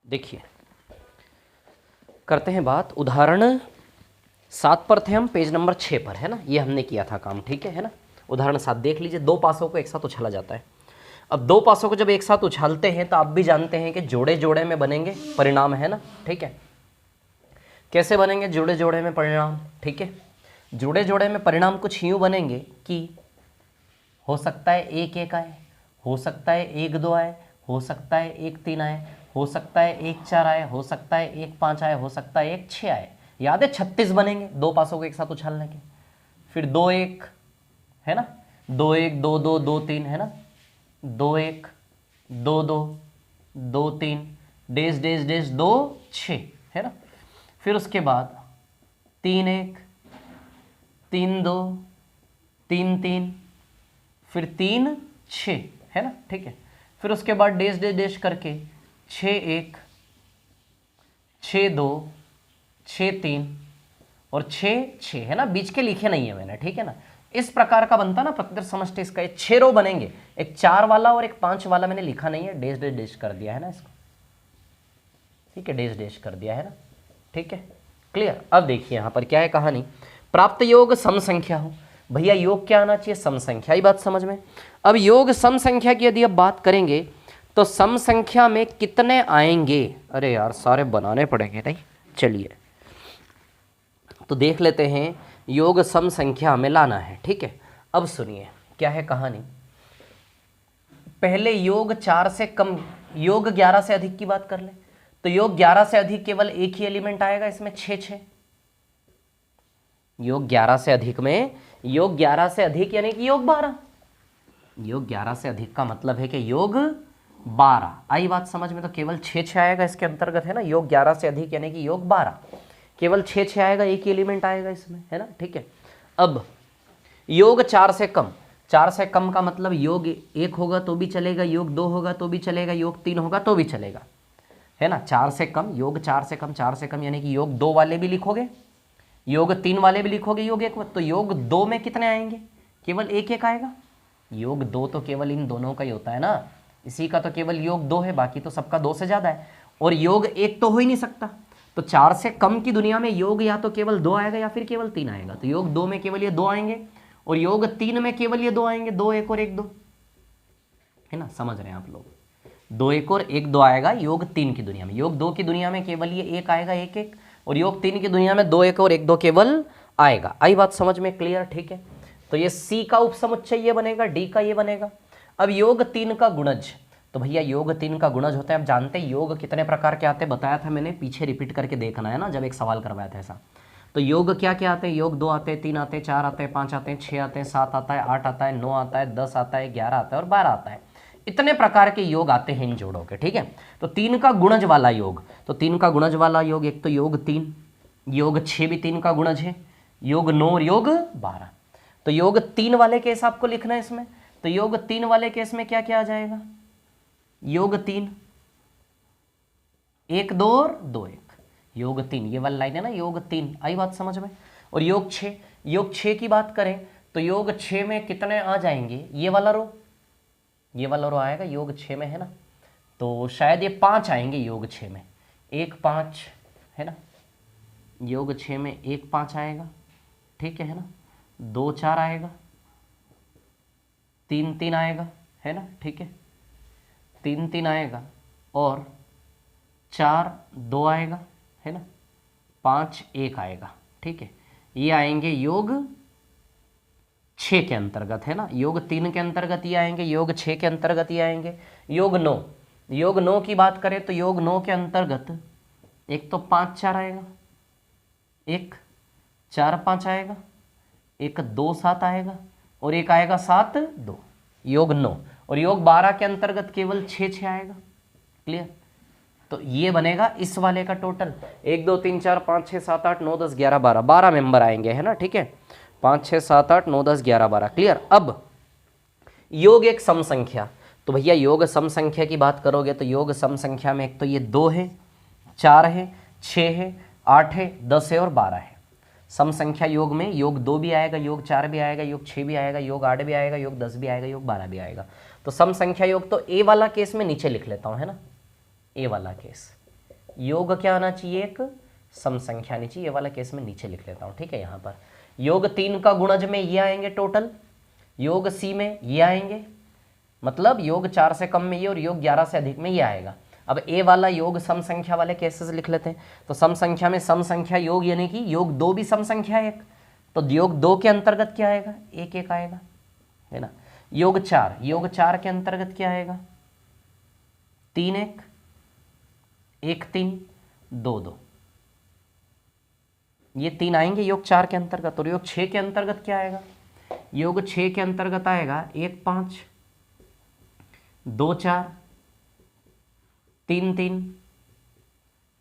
देखिए करते हैं बात उदाहरण 7 पर थे हम, पेज नंबर 6 पर है ना, ये हमने किया था काम, ठीक है ना। उदाहरण 7 देख लीजिए, दो पासों को एक साथ उछाला जाता है। अब दो पासों को जब एक साथ उछालते हैं तो आप भी जानते हैं कि जोड़े जोड़े में बनेंगे परिणाम, है ना, ठीक है। कैसे बनेंगे जोड़े जोड़े में परिणाम, ठीक है। जोड़े जोड़े में परिणाम कुछ यूं बनेंगे कि हो सकता है 1 1 आए, हो सकता है 1 2 आए, हो सकता है 1 3 आए, हो सकता है 1 4 आए, हो सकता है 1 5 आए, हो सकता है 1 6 आए। याद है 36 बनेंगे दो पासों को एक साथ उछालने के। फिर 2 1 है ना, 2 1 2 2 2 3 है ना, 2 1 2 2 2 3 डेज डेज डेज 2 6 है ना। फिर उसके बाद 3 1 3 2 3 3 फिर 3 6 है ना, ठीक है। फिर उसके बाद डेश डेश डेश करके 6 1 6 2 6 3 और 6 6 है ना, बीच के लिखे नहीं है मैंने, ठीक है ना। इस प्रकार का बनता ना प्रतिदर्श समष्टि, इसका ये 6 रो बनेंगे, एक 4 वाला और एक 5 वाला मैंने लिखा नहीं है, डेश डेश डेश कर दिया है ना इसको, ठीक है, डेश डेश कर दिया है ना, ठीक है, क्लियर। अब देखिए यहां पर क्या है कहानी, प्राप्त योग सम संख्या हो। भैया योग क्या आना चाहिए, सम संख्या, ही बात समझ में। अब योग सम संख्या की यदि अब बात करेंगे तो सम संख्या में कितने आएंगे, अरे यार सारे बनाने पड़ेंगे नहीं, चलिए तो देख लेते हैं। योग सम संख्या में लाना है, ठीक है। अब सुनिए क्या है कहानी। पहले योग 4 से कम, योग 11 से अधिक की बात कर ले तो योग 11 से अधिक केवल एक ही एलिमेंट आएगा इसमें, 6 6। योग 11 से अधिक में, योग 11 से अधिक यानी कि योग 12, योग 11 से अधिक का मतलब है कि योग 12, आई बात समझ में। तो केवल 6 6 आएगा इसके अंतर्गत, है ना। योग 11 से अधिक यानी कि योग 12, केवल 6 6 आएगा, एक ही एलिमेंट आएगा इसमें, है ना, ठीक है। अब योग 4 से कम, 4 से कम का मतलब योग 1 होगा तो भी चलेगा, योग 2 होगा तो भी चलेगा, योग 3 होगा तो भी चलेगा, है ना। 4 से कम, योग 4 से कम, 4 से कम यानी कि योग 2 वाले भी लिखोगे, योग 3 वाले भी लिखोगे, योग 1, तो योग 2 में कितने आएंगे, केवल 1 1 आएगा। योग 2 तो केवल इन दोनों का ही होता है ना, इसी का तो केवल योग 2 है, बाकी तो सबका 2 से ज़्यादा है, और योग 1 तो हो ही नहीं सकता। तो 4 से कम की दुनिया में योग या तो केवल 2 आएगा या फिर केवल 3 आएगा। तो योग 2 में केवल ये 2 आएंगे और योग 3 में केवल ये 2 आएंगे, 2 1 और 1 2, है ना, समझ रहे हैं आप लोग। 2 1 और 1 2 आएगा योग 3 की दुनिया में, योग 2 की दुनिया में केवल ये 1 आएगा, 1 1, और योग 3 की दुनिया में 2 1 और 1 2 केवल आएगा। आई बात समझ में, क्लियर, ठीक है। तो ये सी का उपसमुच्चय ये बनेगा, डी का ये बनेगा। अब योग 3 का गुणज, तो भैया योग 3 का गुणज होता है, आप जानते हैं योग कितने प्रकार के आते हैं, बताया था मैंने, पीछे रिपीट करके देखना है ना, जब एक सवाल करवाया था ऐसा। तो योग क्या क्या आते हैं, योग 2 आते हैं, 3 आते हैं, 4 आते हैं, 5 आते हैं, 6 आते हैं, 7 आता है, 8 आता है, 9 आता है, 10 आता है, 11 आता है और 12 आता है। इतने प्रकार के योग आते हैं इन जोड़ों के, ठीक है। तो 3 का गुणज वाला योग, तो 3 का गुणज वाला योग, एक तो योग 3, योग 6 भी 3 का गुणज है, योग 9 और योग 12। तो योग 3 वाले केस आपको लिखना है इसमें, तो योग 3 वाले केस में क्या क्या आ जाएगा, योग 3 1 2 और 2 1, योग 3 ये वाली लाइन है ना, योग 3, आई बात समझ में। और योग 6, योग 6 की बात करें तो योग 6 में कितने आ जाएंगे, ये वाला रो, ये वाला रो आएगा योग 6 में, है ना। तो शायद ये 5 आएंगे योग 6 में, 1 5 है ना, योग 6 में 1 5 आएगा, ठीक है ना। 2 4 आएगा, 3 3 आएगा, है ना, ठीक है, 3 3 आएगा और 4 2 आएगा, है ना, 5 1 आएगा, ठीक है। ये आएंगे योग 6 के अंतर्गत, है ना। योग 3 के अंतर्गत ये आएंगे, योग 6 के अंतर्गत ये आएंगे। योग 9, योग 9 की बात करें तो योग 9 के अंतर्गत एक तो 5 4 आएगा, एक 4 5 आएगा, एक 2 7 आएगा और एक आएगा 7 2, योग 9। और योग 12 के अंतर्गत केवल 6 6 आएगा, क्लियर। तो ये बनेगा इस वाले का टोटल, 1 2 3 4 5 6 7 8 9 10 11 12, 12 मेंबर आएंगे, है ना, ठीक है। 5 6 7 8 9 10 11 12, क्लियर। अब योग एक सम संख्या, तो भैया योग सम संख्या की बात करोगे तो योग सम संख्या में एक तो ये 2 है, 4 है, 6 है, 8 है, 10 है और 12 है। सम संख्या योग में योग 2 भी आएगा, योग 4 भी आएगा, योग 6 भी आएगा, योग 8 भी आएगा, योग 10 भी आएगा, योग 12 भी आएगा। तो सम संख्या योग तो ए वाला केस में नीचे लिख लेता हूँ, है ना, ए वाला केस, योग क्या आना चाहिए, एक सम संख्या आनी चाहिए। ये वाला केस में नीचे लिख लेता हूँ, ठीक है। यहाँ पर योग 3 का गुणज में ये आएंगे टोटल, योग सी में ये आएंगे, मतलब योग 4 से कम में ये और योग 11 से अधिक में ये आएगा। अब ए वाला योग सम संख्या वाले केसेस लिख लेते हैं। तो सम संख्या में सम संख्या योग यानी कि योग 2 भी सम संख्या है एक, तो योग 2 के अंतर्गत क्या आएगा, 1 1 आएगा, है ना। योग 4 के अंतर्गत क्या आएगा, 3 1 1 3 2 2, ये 3 आएंगे योग 4 के अंतर्गत। और योग 6 के अंतर्गत क्या आएगा, योग 6 के अंतर्गत आएगा 1 5 2 4 3 3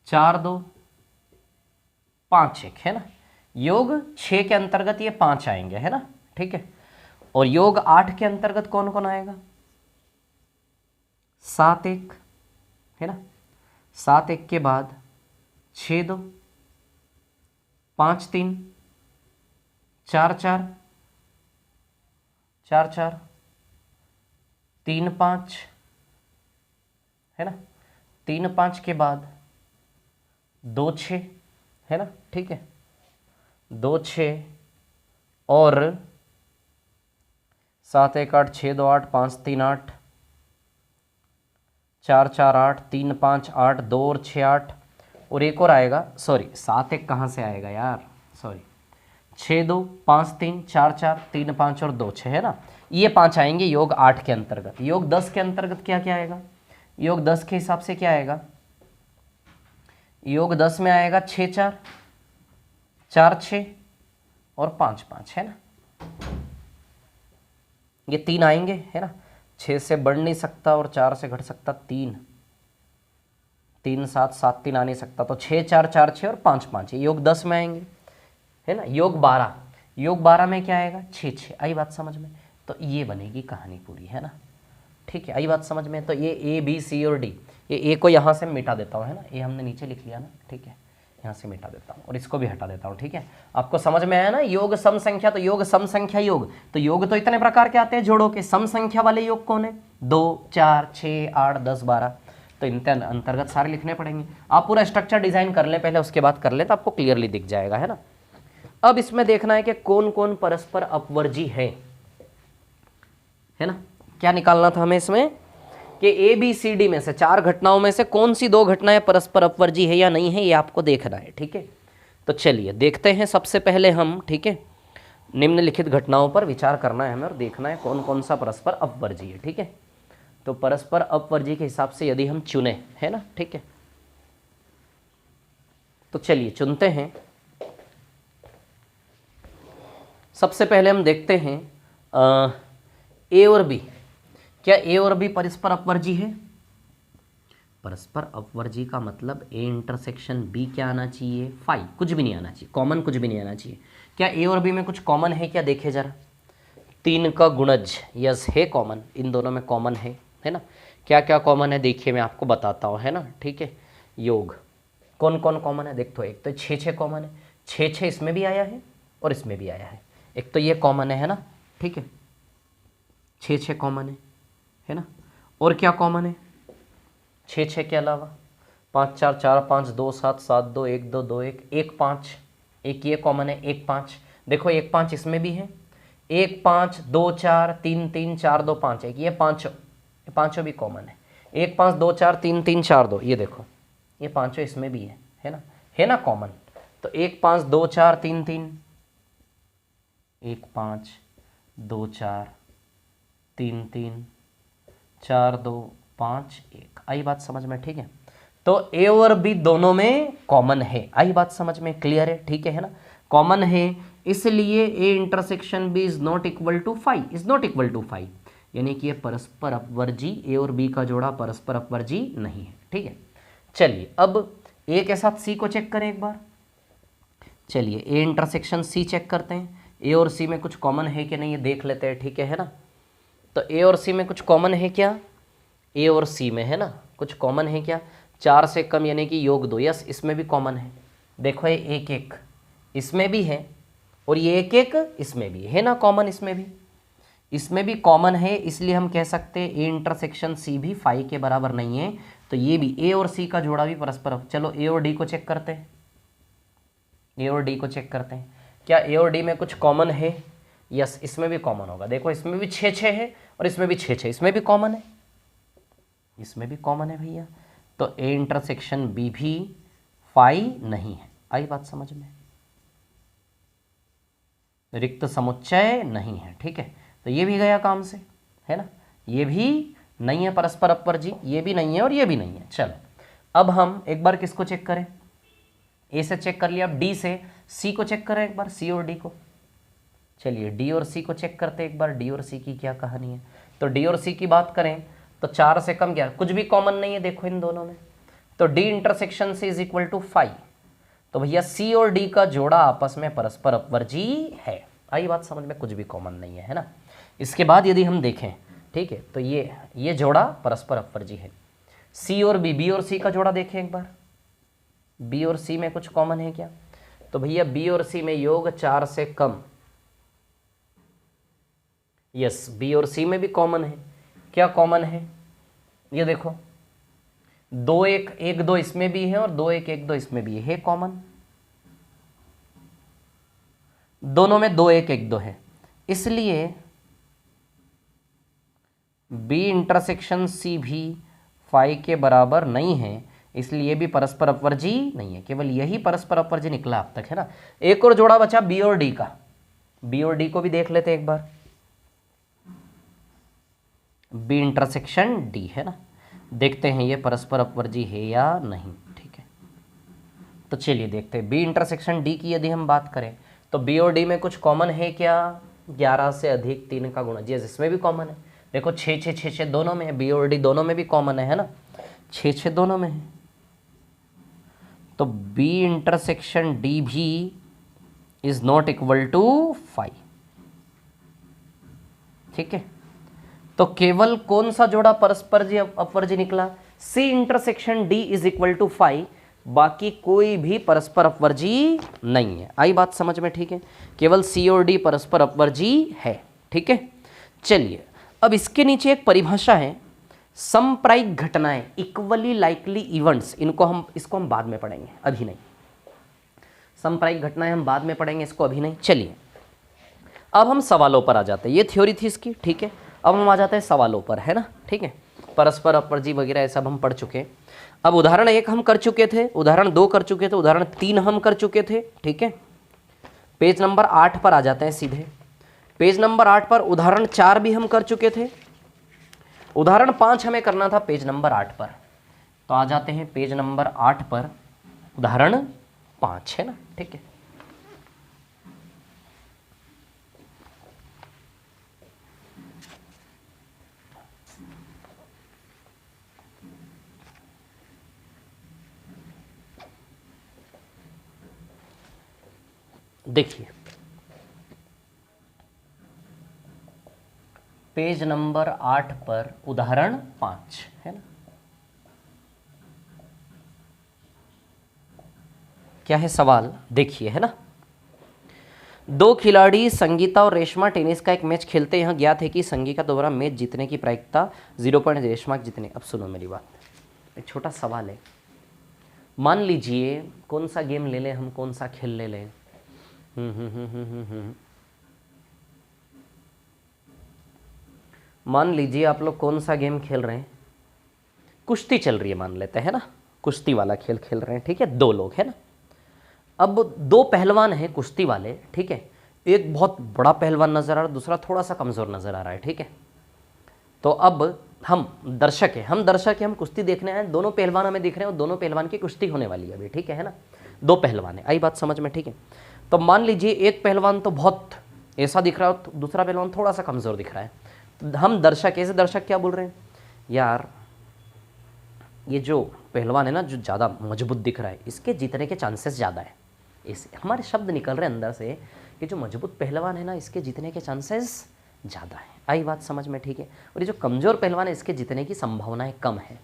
4 2 5 1, है ना। योग 6 के अंतर्गत ये 5 आएंगे, है ना, ठीक है। और योग 8 के अंतर्गत कौन कौन आएगा, 7 1, है ना। 7 1 के बाद 6 2 5 3 4 4 4 4 3 5, है ना। 3 5 के बाद 2 6, है ना, ठीक है। 2 6 और 7 1 8 6 2 8 5 3 8 4 4 8 3 5 8 2 और 6 8, और एक और आएगा, सॉरी 7 1 कहाँ से आएगा यार, सॉरी 6 2 5 3 4 4 3 5 और 2 6, है ना। ये 5 आएंगे योग 8 के अंतर्गत। योग 10 के अंतर्गत क्या क्या आएगा, योग 10 के हिसाब से क्या आएगा, योग 10 में आएगा 6 4 4 6 और 5 5, है ना। ये 3 आएंगे, है ना। 6 से बढ़ नहीं सकता और 4 से घट सकता, 3 3 7 7 3 आ नहीं सकता, तो 6 4 4 6 और 5 5, ये योग 10 में आएंगे, है ना। योग 12 में क्या आएगा, 6 6। आई बात समझ में, तो ये बनेगी कहानी पूरी, है ना, ठीक है। आई बात समझ में। तो ये ए बी सी और डी, ये ए को यहाँ से मिटा देता हूँ, है ना, ये हमने नीचे लिख लिया ना, ठीक है। यहाँ से मिटा देता हूँ और इसको भी हटा देता हूँ, ठीक है। आपको समझ में आया ना, योग सम संख्या, तो योग सम संख्या योग, तो योग तो इतने प्रकार के आते हैं जोड़ों के। सम संख्या वाले योग कौन है, 2 4 6 8 10 12, तो इनके अंतर्गत सारे लिखने पड़ेंगे। आप पूरा स्ट्रक्चर डिजाइन कर लें पहले, उसके बाद कर लें, तो आपको क्लियरली दिख जाएगा, है ना। अब इसमें देखना है कि कौन कौन परस्पर अपवर्जी है ना। क्या निकालना था हमें इसमें कि ए बी सी डी में से 4 घटनाओं में से कौन सी 2 घटनाएं परस्पर अपवर्जी है या नहीं है, ये आपको देखना है, ठीक है। तो चलिए देखते हैं सबसे पहले हम, ठीक है। निम्नलिखित घटनाओं पर विचार करना है हमें और देखना है कौन कौन सा परस्पर अपवर्जी है, ठीक है। तो परस्पर अपवर्जी के हिसाब से यदि हम चुने, है ना, ठीक है। तो चलिए चुनते हैं। सबसे पहले हम देखते हैं ए और बी। क्या ए और बी परस्पर अपवर्जी है? परस्पर अपवर्जी का मतलब ए इंटरसेक्शन बी क्या आना चाहिए, फाई, कुछ भी नहीं आना चाहिए, कॉमन कुछ भी नहीं आना चाहिए। क्या ए और बी में कुछ कॉमन है क्या, देखे जरा। 3 का गुणज, यस है कॉमन, इन दोनों में कॉमन है ना। क्या क्या कॉमन है देखिए, मैं आपको बताता हूँ, है ना, ठीक है। योग कौन कौन कॉमन है देख, तो एक तो 6 6 कॉमन है, 6 6 इसमें भी आया है और इसमें भी आया है। एक तो ये कॉमन है ना, ठीक है, 6 6 कॉमन है ना। और क्या कॉमन है 6 6 के अलावा, 5 4 4 5 2 7 7 2 1 2 2 1 1 5, एक ये कॉमन है 1 5। देखो 1 5 इसमें भी है, 1 5 2 4 3 3 4 2 5 1, ये पाँचों भी कॉमन है। 1 5 2 4 3 3 4 2, ये देखो ये पाँचों इसमें भी है ना कॉमन। तो 1 5 2 4 3 3, 1 5 2 4 3 3 4 2 5 1। आई बात समझ में, ठीक है। तो ए और बी दोनों में कॉमन है, आई बात समझ में, क्लियर है, ठीक है ना, कॉमन है। इसलिए A intersection B is not equal to 5, is not equal to 5, यानी कि ये परस्पर अपवर्जी, ए और बी का जोड़ा परस्पर अपवर्जी नहीं है, ठीक है। चलिए अब ए के साथ सी को चेक करें एक बार। चलिए ए इंटरसेक्शन सी चेक करते हैं, ए और सी में कुछ कॉमन है कि नहीं ये देख लेते हैं, ठीक है ना। तो ए और सी में कुछ कॉमन है क्या, ए और सी में, है ना, कुछ कॉमन है क्या, 4 से कम यानी कि योग 2, यस इसमें भी कॉमन है। देखो ये 1 1 इसमें भी है और ये 1 1 इसमें भी है ना कॉमन, इसमें भी कॉमन है। इसलिए हम कह सकते हैं ए इंटरसेक्शन सी भी 5 के बराबर नहीं है, तो ये भी ए और सी का जोड़ा भी परस्पर, चलो ए और डी को चेक करते हैं, ए और डी को चेक करते हैं। क्या ए और डी में कुछ कॉमन है? यस, इसमें भी कॉमन होगा। देखो इसमें भी 6 है और इसमें भी 6, इसमें भी कॉमन है, इसमें भी कॉमन है भैया। तो ए इंटरसेक्शन बी भी फाई नहीं है। आई बात समझ में? रिक्त समुच्चय नहीं है, ठीक है। तो ये भी गया काम से, है ना। ये भी नहीं है परस्पर अपवर्जी, ये भी नहीं है और ये भी नहीं है। चलो अब हम एक बार किसको चेक करें? ए से चेक कर लिया, अब डी से सी को चेक करें एक बार, सी और डी को। चलिए डी और सी को चेक करते हैं एक बार, डी और सी की क्या कहानी है। तो डी और सी की बात करें तो 4 से कम क्या, कुछ भी कॉमन नहीं है देखो इन दोनों में। तो D intersection C is equal to 5। तो भैया सी और डी का जोड़ा आपस में परस्पर अपवर्जी है। आई बात समझ में? कुछ भी कॉमन नहीं है ना। इसके बाद यदि हम देखें, ठीक है, तो ये जोड़ा परस्पर अपवर्जी है। सी और बी, बी और सी का जोड़ा देखें एक बार, बी और सी में कुछ कॉमन है क्या? तो भैया बी और सी में योग 4 से कम। यस, बी और सी में भी कॉमन है। क्या कॉमन है? ये देखो 2 1 1 2 इसमें भी है और 2 1 1 2 इसमें भी है कॉमन। दोनों में 2 1 1 2 है, इसलिए बी इंटरसेक्शन सी भी फाई के बराबर नहीं है, इसलिए भी परस्पर अपवर्जी नहीं है। केवल यही परस्पर अपवर्जी निकला अब तक, है ना। एक और जोड़ा बचा बी और डी का, बी और डी को भी देख लेते हैं एक बार। बी इंटरसेक्शन डी, है ना, देखते हैं ये परस्पर अपवर्जी है या नहीं, ठीक है। तो चलिए देखते हैं बी इंटरसेक्शन डी की यदि हम बात करें तो बी और डी में कुछ कॉमन है क्या? 11 से अधिक 3 का गुणा, जी इसमें भी कॉमन है। देखो 6 6 6 6 दोनों में है, बी और डी दोनों में भी कॉमन है ना, 6 6 दोनों में है। तो बी इंटरसेक्शन डी भी इज नॉट इक्वल टू 5, ठीक है। तो केवल कौन सा जोड़ा परस्पर अपवर्जी निकला? C intersection D is equal to 5, बाकी कोई भी परस्पर अपवर्जी नहीं है। आई बात समझ में? ठीक है, केवल सी और डी परस्पर अपवर्जी है, ठीक है। चलिए अब इसके नीचे एक परिभाषा है, समप्रायिक घटनाएं, इक्वली लाइकली इवेंट्स। इसको हम बाद में पढ़ेंगे, अभी नहीं। समप्रायिक घटनाएं हम बाद में पढ़ेंगे, इसको अभी नहीं। चलिए अब हम सवालों पर आ जाते हैं। ये थ्योरी थी इसकी, ठीक है। अब हम आ जाते हैं सवालों पर, है ना, ठीक है। परस्पर अपवर्जी वगैरह ये सब हम पढ़ चुके हैं। अब उदाहरण 1 हम कर चुके थे, उदाहरण 2 कर चुके थे, उदाहरण 3 हम कर चुके थे, ठीक है। पेज नंबर 8 पर आ जाते हैं सीधे। पेज नंबर 8 पर उदाहरण 4 भी हम कर चुके थे, उदाहरण 5 हमें करना था पेज नंबर 8 पर। तो आ जाते हैं पेज नंबर 8 पर, उदाहरण 5, है ना, ठीक है। देखिए पेज नंबर 8 पर उदाहरण 5, है ना। क्या है सवाल? देखिए, है ना। 2 खिलाड़ी संगीता और रेशमा टेनिस का एक मैच खेलते यहाँ ज्ञात है कि संगीता द्वारा मैच जीतने की प्रायिकता 0 रेशमा जीतने। अब सुनो मेरी बात, एक छोटा सवाल है। मान लीजिए कौन सा गेम ले लें हम, कौन सा खेल ले लें? मान लीजिए आप लोग कौन सा गेम खेल रहे हैं, कुश्ती चल रही है मान लेते हैं ना, कुश्ती वाला खेल खेल रहे हैं, ठीक है। 2 लोग, है ना। अब 2 पहलवान हैं कुश्ती वाले, ठीक है। एक बहुत बड़ा पहलवान नजर आ रहा है, दूसरा थोड़ा सा कमजोर नजर आ रहा है, ठीक है। तो अब हम दर्शक हैं, हम कुश्ती देखने आए, दोनों पहलवान हमें दिख रहे हैं और दोनों पहलवान की कुश्ती होने वाली है अभी, ठीक है ना। 2 पहलवान है, आई बात समझ में? ठीक है। तो मान लीजिए एक पहलवान तो बहुत ऐसा दिख रहा है, दूसरा पहलवान थोड़ा सा कमजोर दिख रहा है। हम दर्शक, ऐसे दर्शक क्या बोल रहे हैं, यार ये जो पहलवान है ना, जो ज़्यादा मजबूत दिख रहा है, इसके जीतने के चांसेस ज़्यादा है। इस हमारे शब्द निकल रहे हैं अंदर से कि जो मजबूत पहलवान है ना, इसके जीतने के चांसेस ज़्यादा है। आई बात समझ में? ठीक है। और ये जो कमज़ोर पहलवान है, इसके जीतने की संभावनाएं कम है।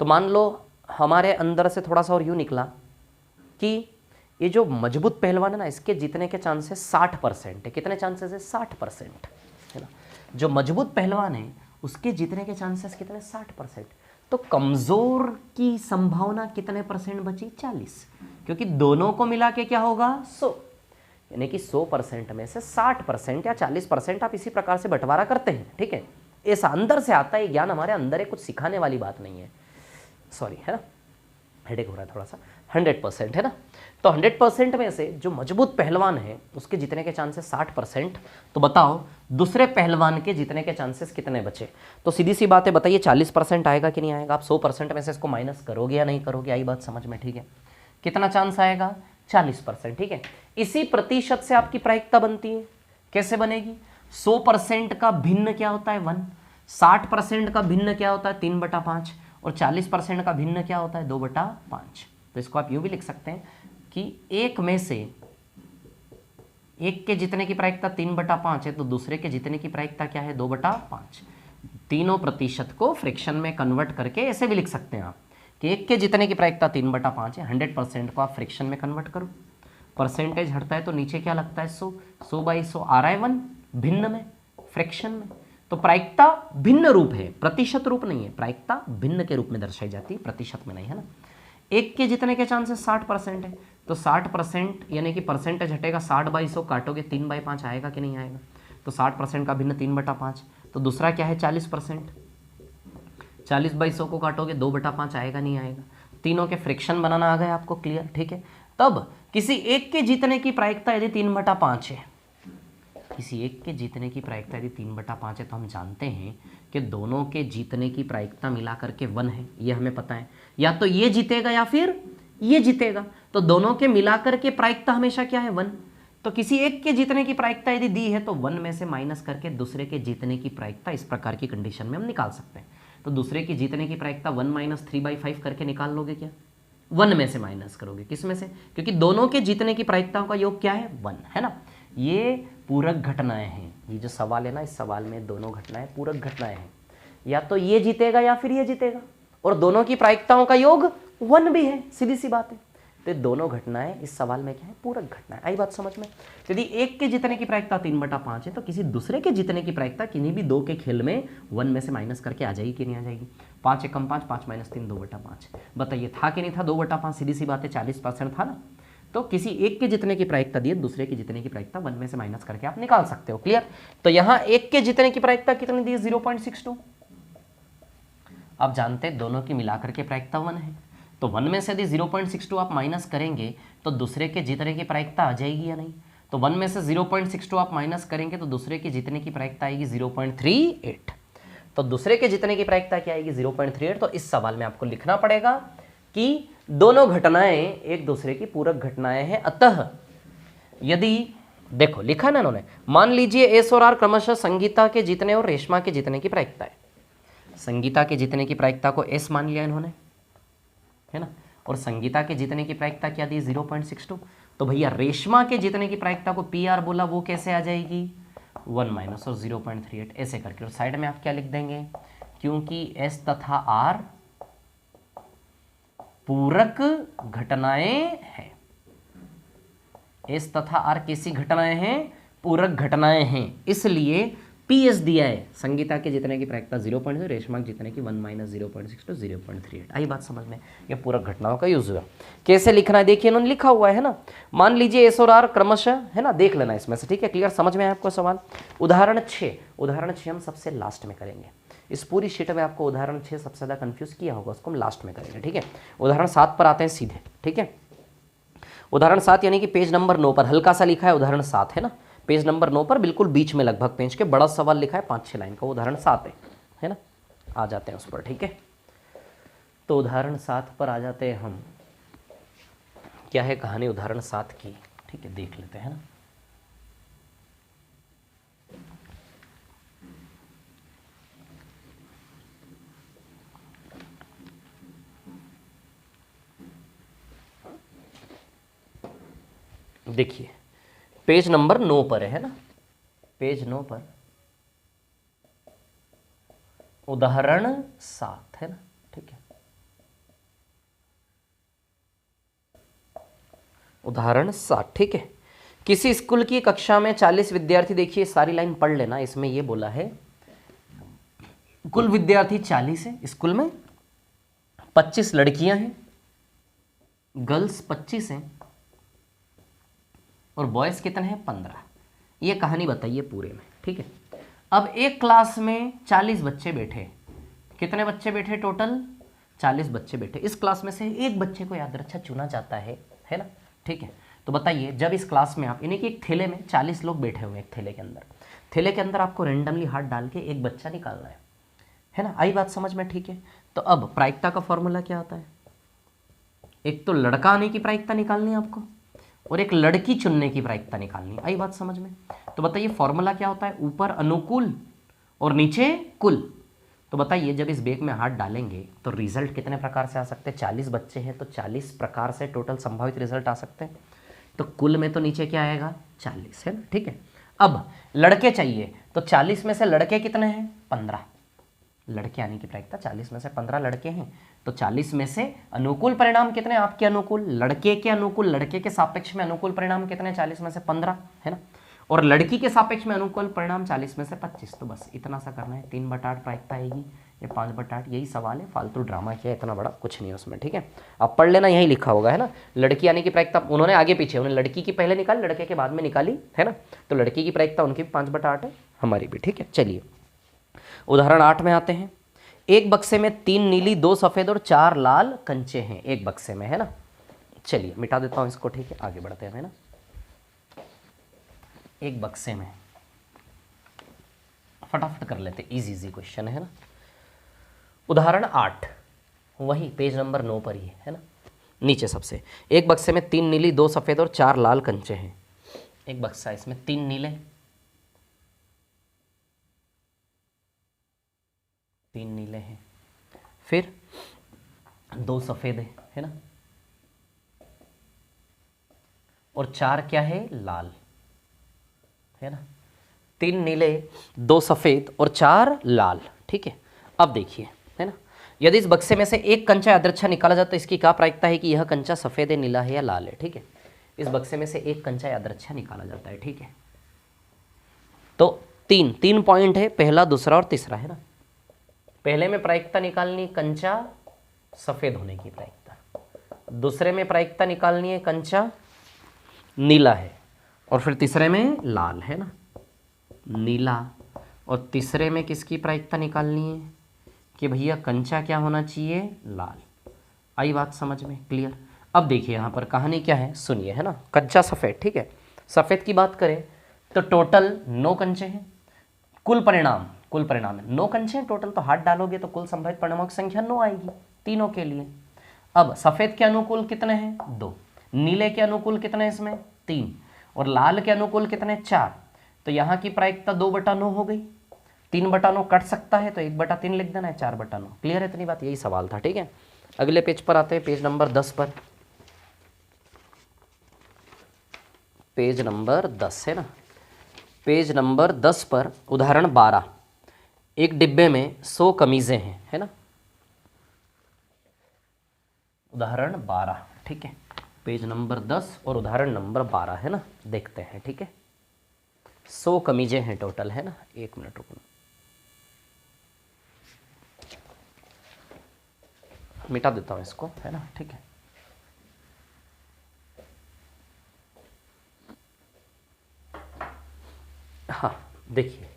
तो मान लो हमारे अंदर से थोड़ा सा और यूँ निकला कि ये जो मजबूत पहलवान है ना, इसके जीतने के चांसेस 60% है। कितने चांसेस है? 60%, है ना। जो मजबूत पहलवान है उसके जीतने के चांसेस कितने? 60%। तो कमजोर की संभावना कितने परसेंट बची? 40, क्योंकि दोनों को मिला के क्या होगा? 100, यानी कि 100% में से 60% या 40% आप इसी प्रकार से बंटवारा करते हैं, ठीक है। ऐसा अंदर से आता है ज्ञान, हमारे अंदर है, कुछ सिखाने वाली बात नहीं है, सॉरी, है ना, हेडेक हो रहा है थोड़ा सा। 100% है ना, तो 100% में से जो मजबूत पहलवान है उसके जीतने के चांसेस 60%, तो बताओ दूसरे पहलवान के जीतने के चांसेस कितने बचे? तो सीधी सी बात है, बताइए 40% आएगा कि नहीं आएगा? आप 100% में से इसको माइनस करोगे या नहीं करोगे? आई बात समझ में, ठीक है। कितना चांस आएगा? 40%, ठीक है। इसी प्रतिशत से आपकी प्रायिकता बनती है। कैसे बनेगी? 100% का भिन्न क्या होता है? 1। 60% का भिन्न क्या होता है? 3/5। और 40% का भिन्न क्या होता है? 2/5। तो इसको आप यूं भी लिख सकते हैं कि एक में से एक के जीतने की प्रायिकता 3/5 है, तो दूसरे के जीतने की प्रायिकता क्या है? 2/5। तीनों प्रतिशत को फ्रैक्शन में कन्वर्ट करके ऐसे भी लिख सकते हैं आप कि एक के जीतने की प्रायिकता 3/5 है, 100% को आप फ्रैक्शन में कन्वर्ट करो, परसेंटेज हटता है तो नीचे क्या लगता है? 100, 100/100 आ रहा है 1, भिन्न में, फ्रैक्शन में। तो प्रायिकता भिन्न रूप है, प्रतिशत रूप नहीं है, प्रायिकता भिन्न के रूप में दर्शाई जाती है, प्रतिशत में नहीं, है ना। एक के जीतने के चांसेस 60% है, तो 60% यानी कि परसेंटेज हटेगा, 60/100 काटोगे 3/5 आएगा कि नहीं आएगा? तो 60% का भिन्न 3/5। तो दूसरा क्या है? 40%, 40/100 को काटोगे 2/5 आएगा नहीं आएगा? तीनों के फ्रैक्शन बनाना आ गया आपको, क्लियर, ठीक है। तब किसी एक के जीतने की प्रायिकता यदि 3/5 है, किसी एक के जीतने की प्रायिकता यदि 3/5 है, तो हम जानते हैं कि दोनों के जीतने की प्रायिकता मिला करके 1 है, ये हमें पता है। या तो ये जीतेगा या फिर ये जीतेगा, तो दोनों के मिलाकर के प्रायिकता हमेशा क्या है? 1। तो किसी एक के जीतने की प्रायिकता यदि दी है तो 1 में से माइनस करके दूसरे के जीतने की प्रायिकता इस प्रकार की कंडीशन में हम निकाल सकते हैं। तो दूसरे की जीतने की प्रायिकता 1 - 3/5 करके निकाल लोगे क्या? 1 में से माइनस करोगे, किस में से? क्योंकि दोनों के जीतने की प्रायिकताओं का योग क्या है? 1, है ना। ये पूरक घटनाएं हैं, ये जो सवाल है ना, इस सवाल में दोनों घटनाएं पूरक घटनाएं हैं। या तो ये जीतेगा या फिर ये जीतेगा, और दोनों की प्रायिकताओं का योग 1 भी है, सीधी सी बात है। तो दोनों घटनाएं इस सवाल में क्या है? पूरक घटनाएं। आई बात समझ में? यदि एक के जीतने की प्रायिकता 3/5 है, तो किसी दूसरे के जीतने की प्रायिकता किन्हीं भी दो के खेल में 1 में से माइनस करके आ जाएगी कि नहीं आ जाएगी? 5 × 5 5 - 3 2/5। बताइए था कि नहीं था? 2/5, सीधी सी बात है, 40% था ना। तो किसी एक के जीतने की प्रायिकता दी है, दूसरे के जीतने की प्रायिकता 1 में से माइनस करके आप निकाल सकते हो, क्लियर। तो यहां एक के जीतने की प्रायिकता कितनी दी है? 0.62। आप जानते हैं दोनों की मिलाकर के प्रायिकता 1 है, तो 1 में से यदि 0.62 आप माइनस करेंगे तो दूसरे के जीतने की प्रायिकता आ जाएगी या नहीं? तो 1 में से 0.62 आप माइनस करेंगे तो दूसरे के जीतने की प्रायिकता आएगी 0.38। तो दूसरे के जीतने की प्रायिकता क्या आएगी? 0.38। तो इस सवाल में आपको लिखना पड़ेगा कि दोनों घटनाएं एक दूसरे की पूरक घटनाएं हैं। अतः यदि देखो लिखा ना उन्होंने, मान लीजिए एस और आर क्रमशः संगीता के जीतने और रेशमा के जीतने की प्रायिकता है। संगीता के जीतने की प्रायिकता को एस मान लिया इन्होंने, है ना, और संगीता के जीतने की प्रायिकता क्या दी? 0.62। तो भैया रेशमा के जीतने की प्रायिकता को पी आर बोला, वो कैसे आ जाएगी? 1 - और 0.38 ऐसे करके, और साइड में आप क्या लिख देंगे? क्योंकि एस तथा आर पूरक घटनाएं हैं, एस तथा आर कैसी घटनाएं हैं? पूरक घटनाएं हैं, इसलिए पी एस दिया है। संगीता के जीतने की प्रायिकता 0.0, रेशमा के जीतने की 1 - 0.62 0.38। आई बात समझ में? ये पूरक घटनाओं का यूज हुआ। कैसे लिखना है देखिए, इन्होंने लिखा हुआ है ना, मान लीजिए एस और आर क्रमशः, है ना, देख लेना इसमें से, ठीक है, क्लियर, समझ में आया आपको सवाल? उदाहरण 6 हम सबसे लास्ट में करेंगे। इस पूरी शीट में आपको उदाहरण 6 सबसे ज़्यादा कंफ्यूज किया होगा, उसको हम लास्ट में करेंगे, ठीक है। उदाहरण 7 पर आते हैं सीधे, ठीक है। उदाहरण 7 यानी कि पेज नंबर 9 पर हल्का सा लिखा है उदाहरण 7, है ना, पेज नंबर 9 पर बिल्कुल बीच में लगभग पेज के बड़ा सवाल लिखा है 5-6 लाइन का, उदाहरण 7 है ना। आ जाते हैं उस पर, ठीक है। तो उदाहरण 7 पर आ जाते हैं हम। क्या है कहानी उदाहरण 7 की, ठीक है, देख लेते हैं ना। देखिए पेज नंबर 9 पर है ना, पेज 9 पर उदाहरण 7 है ना, ठीक है। उदाहरण 7, ठीक है। किसी स्कूल की कक्षा में 40 विद्यार्थी, देखिए सारी लाइन पढ़ लेना, इसमें ये बोला है कुल विद्यार्थी 40 है स्कूल में, 25 लड़कियां हैं, गर्ल्स 25 हैं और बॉयज कितने हैं 15। ये कहानी बताइए पूरे में, ठीक है। अब एक क्लास में 40 बच्चे बैठे, कितने बच्चे बैठे टोटल 40 बच्चे बैठे। इस क्लास में से एक बच्चे को यादृच्छा चुना जाता है ना, ठीक है। तो बताइए जब इस क्लास में आप यानी कि एक थैले में 40 लोग बैठे हुए हैं, एक थैले के अंदर आपको रैंडमली हाथ डाल के एक बच्चा निकालना है ना। आई बात समझ में, ठीक है। तो अब प्रायिकता का फॉर्मूला क्या आता है, एक तो लड़का आने की प्रायिकता निकालनी है आपको और एक लड़की चुनने की प्रायिकता निकालनी है। आई बात समझ में। तो बताइए फॉर्मूला क्या होता है, ऊपर अनुकूल और नीचे कुल। तो बताइए जब इस बैग में हाथ डालेंगे तो रिजल्ट कितने प्रकार से आ सकते हैं, 40 बच्चे हैं तो 40 प्रकार से टोटल संभावित रिजल्ट आ सकते हैं। तो कुल में तो नीचे क्या आएगा 40 है ना, ठीक है। अब लड़के चाहिए तो 40 में से लड़के कितने हैं 15, लड़के आने की प्रायिकता 40 में से 15 लड़के हैं। तो 40 में से अनुकूल परिणाम कितने आपके अनुकूल, लड़के के अनुकूल, लड़के के सापेक्ष में अनुकूल परिणाम कितने 40 में से 15 है ना, और लड़की के सापेक्ष में अनुकूल परिणाम 40 में से 25। तो बस इतना सा करना है, 3/8 प्रायिकता आएगी, ये 5/8, यही सवाल है, फालतू ड्रामा किया, इतना बड़ा कुछ नहीं है उसमें, ठीक है। आप पढ़ लेना, यही लिखा होगा है ना। लड़की आने की प्रायिकता उन्होंने आगे पीछे, उन्होंने लड़की की पहले निकाली, लड़के के बाद में निकाली है ना। तो लड़की की प्रायिकता उनकी 5/8 है, हमारी भी, ठीक है। चलिए उदाहरण 8 में आते हैं। एक बक्से में 3 नीली 2 सफ़ेद और 4 लाल कंचे हैं, एक बक्से में है ना। चलिए मिटा देता हूँ इसको, ठीक है, आगे बढ़ते हैं है ना। एक बक्से में फटाफट कर लेते, इजी क्वेश्चन है ना। उदाहरण 8 वही पेज नंबर 9 पर ही है ना, नीचे सबसे। एक बक्से में 3 नीली 2 सफ़ेद और 4 लाल कंचे हैं। एक बक्सा, इसमें 3 नीले 3 नीले हैं, फिर 2 सफ़ेद है ना, और 4 क्या है लाल है ना। 3 नीले 2 सफ़ेद और 4 लाल, ठीक है। अब देखिए है ना, यदि इस बक्से में से एक कंचा यादृच्छा निकाला जाए तो इसकी क्या प्रायिकता है कि यह कंचा सफ़ेद है, नीला है या लाल है, ठीक है। इस बक्से में से एक कंचा यादृच्छा निकाला जाता है, ठीक है। तो 3 पॉइंट है, पहला दूसरा और तीसरा है ना। पहले में प्रायिकता निकालनी कंचा सफ़ेद होने की प्रायिकता, दूसरे में प्रायिकता निकालनी है कंचा नीला है, और फिर तीसरे में लाल है ना, नीला, और तीसरे में किसकी प्रायिकता निकालनी है कि भैया कंचा क्या होना चाहिए लाल। आई बात समझ में, क्लियर। अब देखिए यहाँ पर कहानी क्या है सुनिए है ना। कंचा सफ़ेद, ठीक है, सफ़ेद की बात करें तो टोटल 9 कंचे हैं। कुल परिणाम है 9 कंचे हैं टोटल, तो हाथ डालोगे तो कुल संभावित परिणामों की संख्या 9 आएगी तीनों के लिए। अब सफ़ेद के अनुकूल कितने हैं 2, नीले के अनुकूल कितने हैं इसमें 3, और लाल के अनुकूल कितने 4। तो यहाँ की प्रायिकता 2/9 हो गई, 3/9 कट सकता है तो 1/3 लिख देना है, 4/9। क्लियर है इतनी बात, यही सवाल था, ठीक है। अगले पेज पर आते हैं, पेज नंबर 10 पर, पेज नंबर 10 है ना। पेज नंबर 10 पर उदाहरण 12। एक डिब्बे में 100 कमीजें हैं है ना। उदाहरण 12, ठीक है, पेज नंबर 10 और उदाहरण नंबर 12 है ना, देखते हैं, ठीक है। 100 कमीजें हैं टोटल है ना। 1 मिनट रुकना, मिटा देता हूँ इसको है ना, ठीक है। हाँ देखिए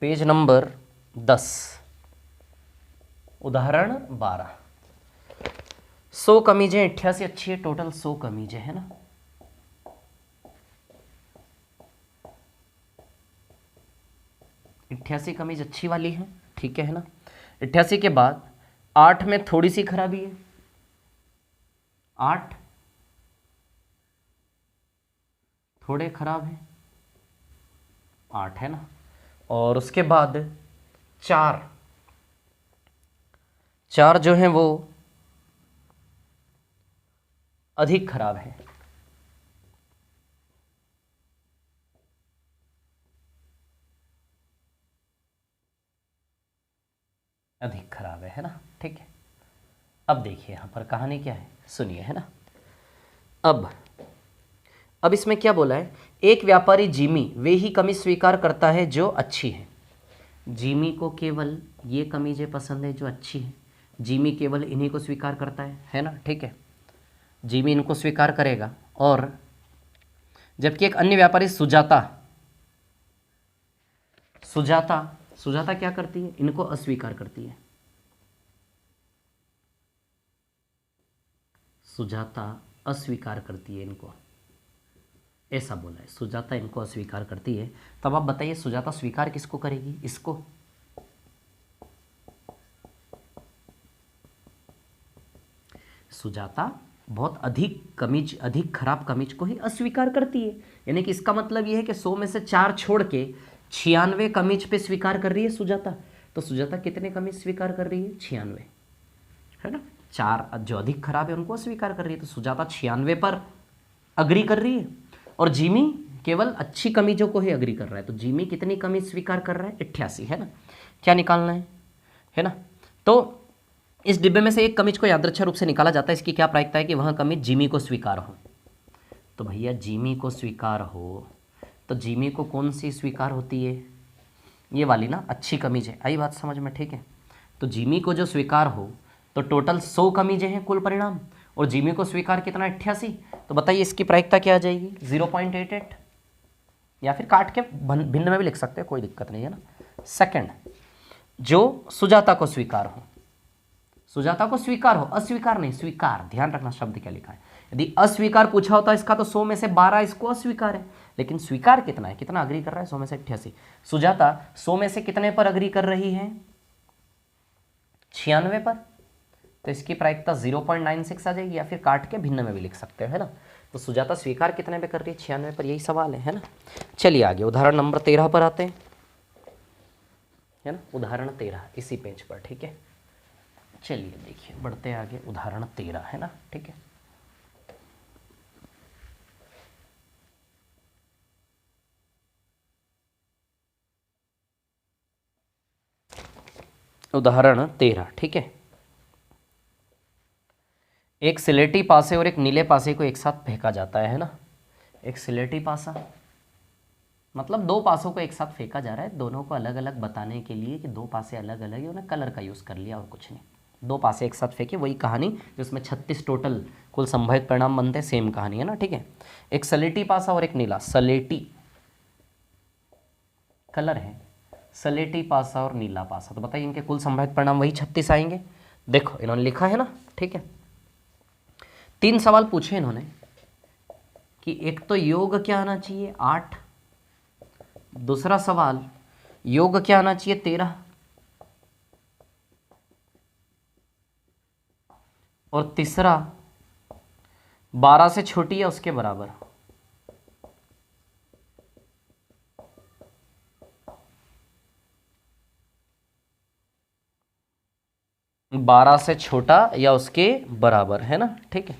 पेज नंबर 10 उदाहरण 12। 100 कमीजें 88 अच्छी है, टोटल 100 कमीजें है ना। अट्ठासी कमीज अच्छी वाली है, ठीक है ना। 88 के बाद 8 में थोड़ी सी खराबी है, 8 थोड़े खराब हैं, 8 है ना। और उसके बाद 4 जो हैं वो अधिक खराब है, अधिक खराब है ना, ठीक है। अब देखिए यहाँ पर कहानी क्या है सुनिए है ना। अब इसमें क्या बोला है, एक व्यापारी जिमी वे ही कमीज स्वीकार करता है जो अच्छी है। जिमी को केवल ये कमीजें पसंद है जो अच्छी है, जिमी केवल इन्हीं को स्वीकार करता है ना, ठीक है। जिमी इनको स्वीकार करेगा, और जबकि एक अन्य व्यापारी सुजाता सुजाता क्या करती है, इनको अस्वीकार करती है। सुजाता अस्वीकार करती है इनको, ऐसा बोला है, सुजाता इनको अस्वीकार करती है। तब आप बताइए सुजाता स्वीकार किसको करेगी, इसको। सुजाता बहुत अधिक खराब कमीज को ही अस्वीकार करती है, यानी कि इसका मतलब यह है कि 100 में से 4 छोड़ के 96 कमीज पे स्वीकार कर रही है सुजाता। तो सुजाता कितने कमीज स्वीकार कर रही है, 96, है ना। 4 जो अधिक खराब है उनको अस्वीकार कर रही है, तो सुजाता 96 पर अग्री कर रही है, और जिमी केवल अच्छी कमीजों को ही अग्री कर रहा है। तो जिमी कितनी कमीज स्वीकार कर रहा है, 88, है ना। क्या निकालना है ना। तो इस डिब्बे में से एक कमीज को यादृच्छा रूप से निकाला जाता है। इसकी क्या प्रायिकता है कि वह कमीज जिमी को स्वीकार हो। तो भैया जिमी को स्वीकार हो, तो जिमी को कौन सी स्वीकार होती है, ये वाली ना, अच्छी कमीज है। आई बात समझ में, ठीक है। तो जिमी को जो स्वीकार हो, तो टोटल 100 कमीजें हैं कुल परिणाम, और जिमी को स्वीकार कितना, 88। तो बताइए इसकी प्रायिकता क्या आ जाएगी, 0.88, या फिर काट के भिन्न में भी लिख सकते हैं, कोई दिक्कत नहीं है ना। सेकंड, जो सुजाता को स्वीकार हो, सुजाता को स्वीकार हो, अस्वीकार नहीं, स्वीकार, ध्यान रखना शब्द क्या लिखा है। यदि अस्वीकार पूछा होता इसका तो 100 में से 12 इसको अस्वीकार है, लेकिन स्वीकार कितना है, कितना अग्री कर रहा है, 100 में से 88। सुजाता 100 में से कितने पर अग्री कर रही है, 96 पर। तो इसकी प्रायिकता 0.96 आ जाएगी, या फिर काट के भिन्न में भी लिख सकते हो, है ना। तो सुजाता स्वीकार कितने पे कर रही है, 96 पर, यही सवाल है ना। चलिए आगे उदाहरण नंबर 13 पर आते हैं, है ना। उदाहरण 13 इसी पेज पर, ठीक है। चलिए देखिए, बढ़ते आगे, उदाहरण 13, है ना, ठीक है। उदाहरण 13, ठीक है। एक सिलेटी पासे और एक नीले पासे को एक साथ फेंका जाता है ना। एक सिलेटी पासा मतलब 2 पासों को एक साथ फेंका जा रहा है, दोनों को अलग अलग बताने के लिए कि 2 पासे अलग अलग है, उन्हें कलर का यूज़ कर लिया और कुछ नहीं। 2 पासे एक साथ फेंके, वही कहानी जिसमें 36 टोटल कुल संभावित परिणाम बनते हैं, सेम कहानी है ना, ठीक है। एक सलेटी पासा और एक नीला, सलेटी कलर है, सलेटी पासा और नीला पासा, तो बताइए इनके कुल संभावित परिणाम वही 36 आएंगे। देखो इन्होंने लिखा है ना, ठीक है। 3 सवाल पूछे इन्होंने कि एक तो योग क्या आना चाहिए, 8, दूसरा सवाल योग क्या आना चाहिए, 13, और तीसरा 12 से छोटी या उसके बराबर। बारह से छोटा या उसके बराबर, है ना, ठीक है।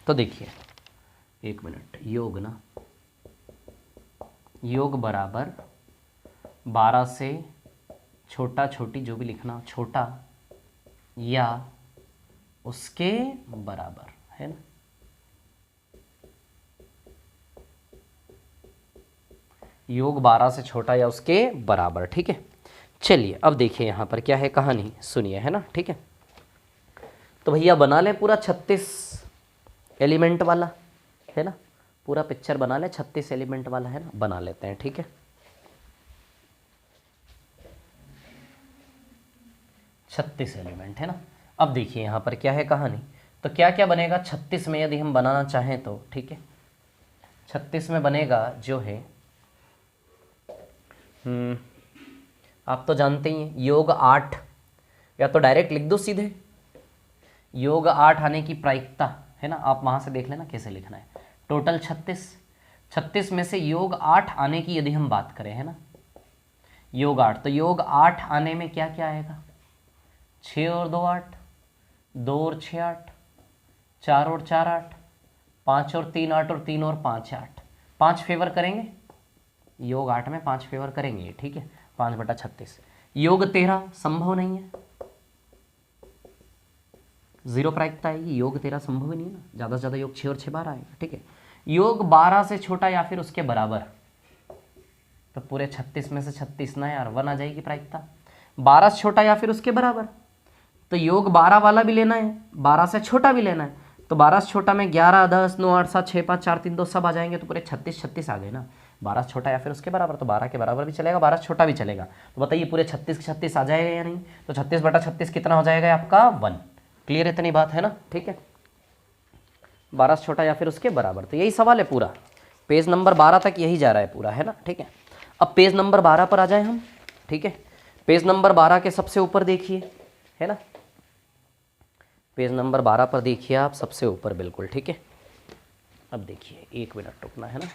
तो देखिए 1 मिनट, योग ना, योग बराबर 12 से छोटा, छोटी जो भी लिखना, छोटा या उसके बराबर, है ना। योग 12 से छोटा या उसके बराबर, ठीक है। चलिए अब देखिए यहाँ पर क्या है कहानी, सुनिए, है ना, ठीक है। तो भैया बना लें पूरा 36 एलिमेंट वाला, है ना, पूरा पिक्चर बना लें 36 एलिमेंट वाला, है ना, बना लेते हैं, ठीक है। 36 एलिमेंट, है ना। अब देखिए यहाँ पर क्या है कहानी, तो क्या क्या बनेगा 36 में यदि हम बनाना चाहें तो, ठीक है। 36 में बनेगा जो है, आप तो जानते ही हैं, योग 8, या तो डायरेक्ट लिख दो सीधे, योग 8 आने की प्रायिकता, है ना, आप वहाँ से देख लेना कैसे लिखना है। टोटल 36 में से योग 8 आने की यदि हम बात करें, है ना, योग 8, तो योग 8 आने में क्या क्या आएगा, 6 और 2 8, 2 और 6 8, 4 और 4 8, 5 और 3 8, और 3 और 5 8, 5 फेवर करेंगे, योग 8 में 5 फेवर करेंगे, ठीक है, 5/36। योग 13 संभव नहीं है, 0 प्रायिकता आएगी, योग 13 संभव ही नहीं है ना, ज़्यादा से ज़्यादा योग 6 और 6 12 आएगा, ठीक है। योग 12 से छोटा या फिर उसके बराबर, तो पूरे 36 में से 36 ना यार 1 आ जाएगी प्रायिकता। 12 से छोटा या फिर उसके बराबर, तो योग 12 वाला भी लेना है, 12 से छोटा भी लेना है। तो 12 से छोटा में 11, 10, 9, 8, 7, 6, 5, 4, 3, 2 सब आ जाएंगे, तो पूरे 36 36 आ गए ना। 12 से छोटा या फिर उसके बराबर, तो 12 के बराबर भी चलेगा, 12 से छोटा भी चलेगा। तो बताइए पूरे 36 के 36 आ जाएगा या नहीं? तो 36/36 कितना हो जाएगा आपका 1। क्लियर इतनी बात है ना? ठीक है, 12 से छोटा या फिर उसके बराबर। तो यही सवाल है पूरा, पेज नंबर 12 तक यही जा रहा है पूरा, है ना? ठीक है, अब पेज नंबर 12 पर आ जाए हम। ठीक है, पेज नंबर 12 के सबसे ऊपर देखिए, है ना? पेज नंबर 12 पर देखिए आप, सबसे ऊपर बिल्कुल। ठीक है, अब देखिए 1 मिनट रुकना है ना।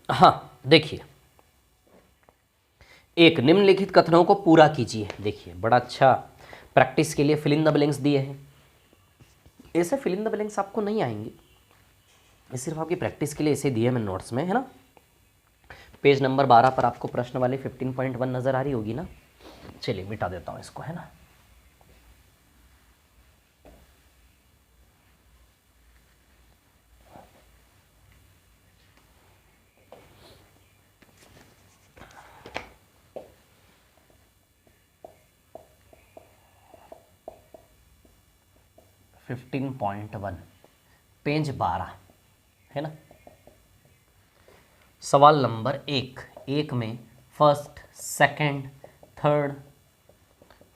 हाँ देखिए, एक निम्नलिखित कथनों को पूरा कीजिए। देखिए बड़ा अच्छा प्रैक्टिस के लिए फिल इन द ब्लैंक्स दिए हैं। ऐसे फिल इन द ब्लैंक्स आपको नहीं आएंगे, ये सिर्फ आपकी प्रैक्टिस के लिए ऐसे दिए मैंने नोट्स में, है ना? पेज नंबर 12 पर आपको प्रश्न वाली 15.1 नजर आ रही होगी ना? चलिए मिटा देता हूं इसको, है ना? पेज 12, है ना? सवाल नंबर 1 में first, second, third,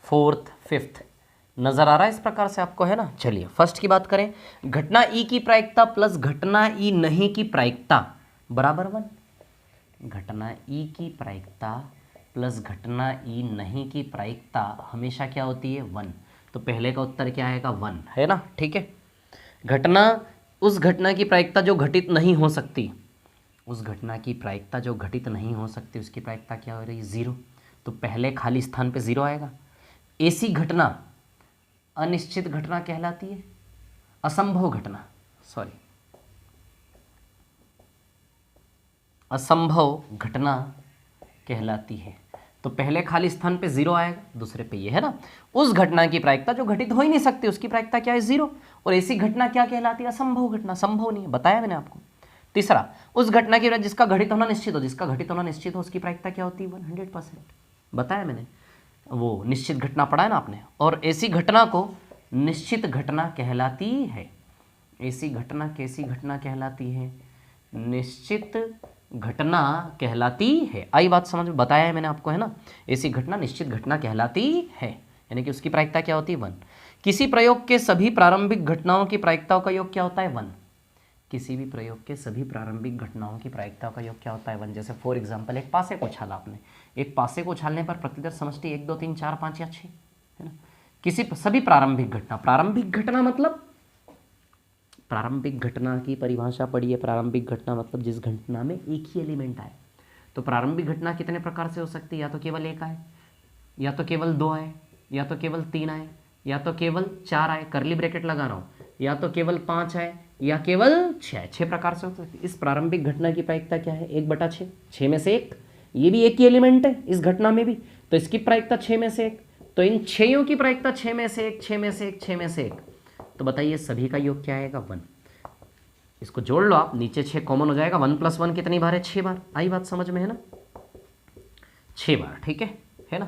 fourth, fifth नजर आ रहा है इस प्रकार से आपको, है ना? चलिए फर्स्ट की बात करें, घटना ई की प्रायिकता प्लस घटना ई नहीं की प्रायिकता बराबर 1। घटना ई की प्रायिकता प्लस घटना ई नहीं की प्रायिकता हमेशा क्या होती है? 1। तो पहले का उत्तर क्या आएगा? 1, है ना? ठीक है, घटना, उस घटना की प्रायिकता जो घटित नहीं हो सकती, उस घटना की प्रायिकता जो घटित नहीं हो सकती उसकी प्रायिकता क्या हो रही है? 0। तो पहले खाली स्थान पे 0 आएगा। ऐसी घटना अनिश्चित घटना कहलाती है, असंभव घटना, सॉरी, असंभव घटना कहलाती है। तो पहले खाली स्थान पे 0 आएगा, दूसरे पे ये, है ना? उस घटना की प्रायिकता जो घटित हो ही नहीं सकती उसकी प्रायिकता क्या है? 0। और ऐसी घटना क्या कहलाती है? असंभव घटना, संभव नहीं है, बताया मैंने आपको। तीसरा, उस घटना की जिसका घटित होना निश्चित हो, जिसका घटित होना निश्चित हो उसकी प्रायिकता क्या होती है? 100%, बताया मैंने, वो निश्चित घटना पढ़ा है ना आपने। और ऐसी घटना को निश्चित घटना कहलाती है। ऐसी घटना कैसी घटना कहलाती है? निश्चित घटना कहलाती है। आई बात समझ में? बताया है मैंने आपको, है ना? ऐसी घटना निश्चित घटना कहलाती है, यानी कि उसकी प्रायिकता क्या होती है? 1। किसी प्रयोग के सभी प्रारंभिक घटनाओं की प्रायिकताओं का योग क्या होता है? 1। किसी भी प्रयोग के सभी प्रारंभिक घटनाओं की प्रायिकताओं का योग क्या होता है? 1। जैसे फॉर एग्जाम्पल एक पासे को उछाला आपने, एक पासे को उछालने पर प्रतिदर समष्टि 1, 2, 3, 4, 5 या 6, है ना? किसी सभी प्रारंभिक घटना, प्रारंभिक घटना मतलब, प्रारंभिक घटना की परिभाषा पढ़िए। प्रारंभिक घटना मतलब जिस घटना में एक ही एलिमेंट आए। तो प्रारंभिक घटना कितने प्रकार से हो सकती है? या तो केवल 1 आए, या तो केवल 2 आए, या तो केवल 3 आए, या तो केवल 4 आए, करली ब्रैकेट लगा रहा हूँ, या तो केवल 5 आए, या केवल 6। 6 प्रकार से हो सकती है। इस प्रारंभिक घटना की प्रायिकता क्या है? 1/6, 6 में से 1। ये भी एक ही एलिमेंट है इस घटना में भी, तो इसकी प्रायिकता 6 में से 1। तो इन 6 की प्रायिकता 6 में से 1, 6 में से 1, 6 में से 1। तो बताइए सभी का योग क्या आएगा? 1। इसको जोड़ लो आप, नीचे 6 कॉमन हो जाएगा। 1 + 1 कितनी बार है? 6 बार। आई बात समझ में, है ना? 6 बार, ठीक है ना?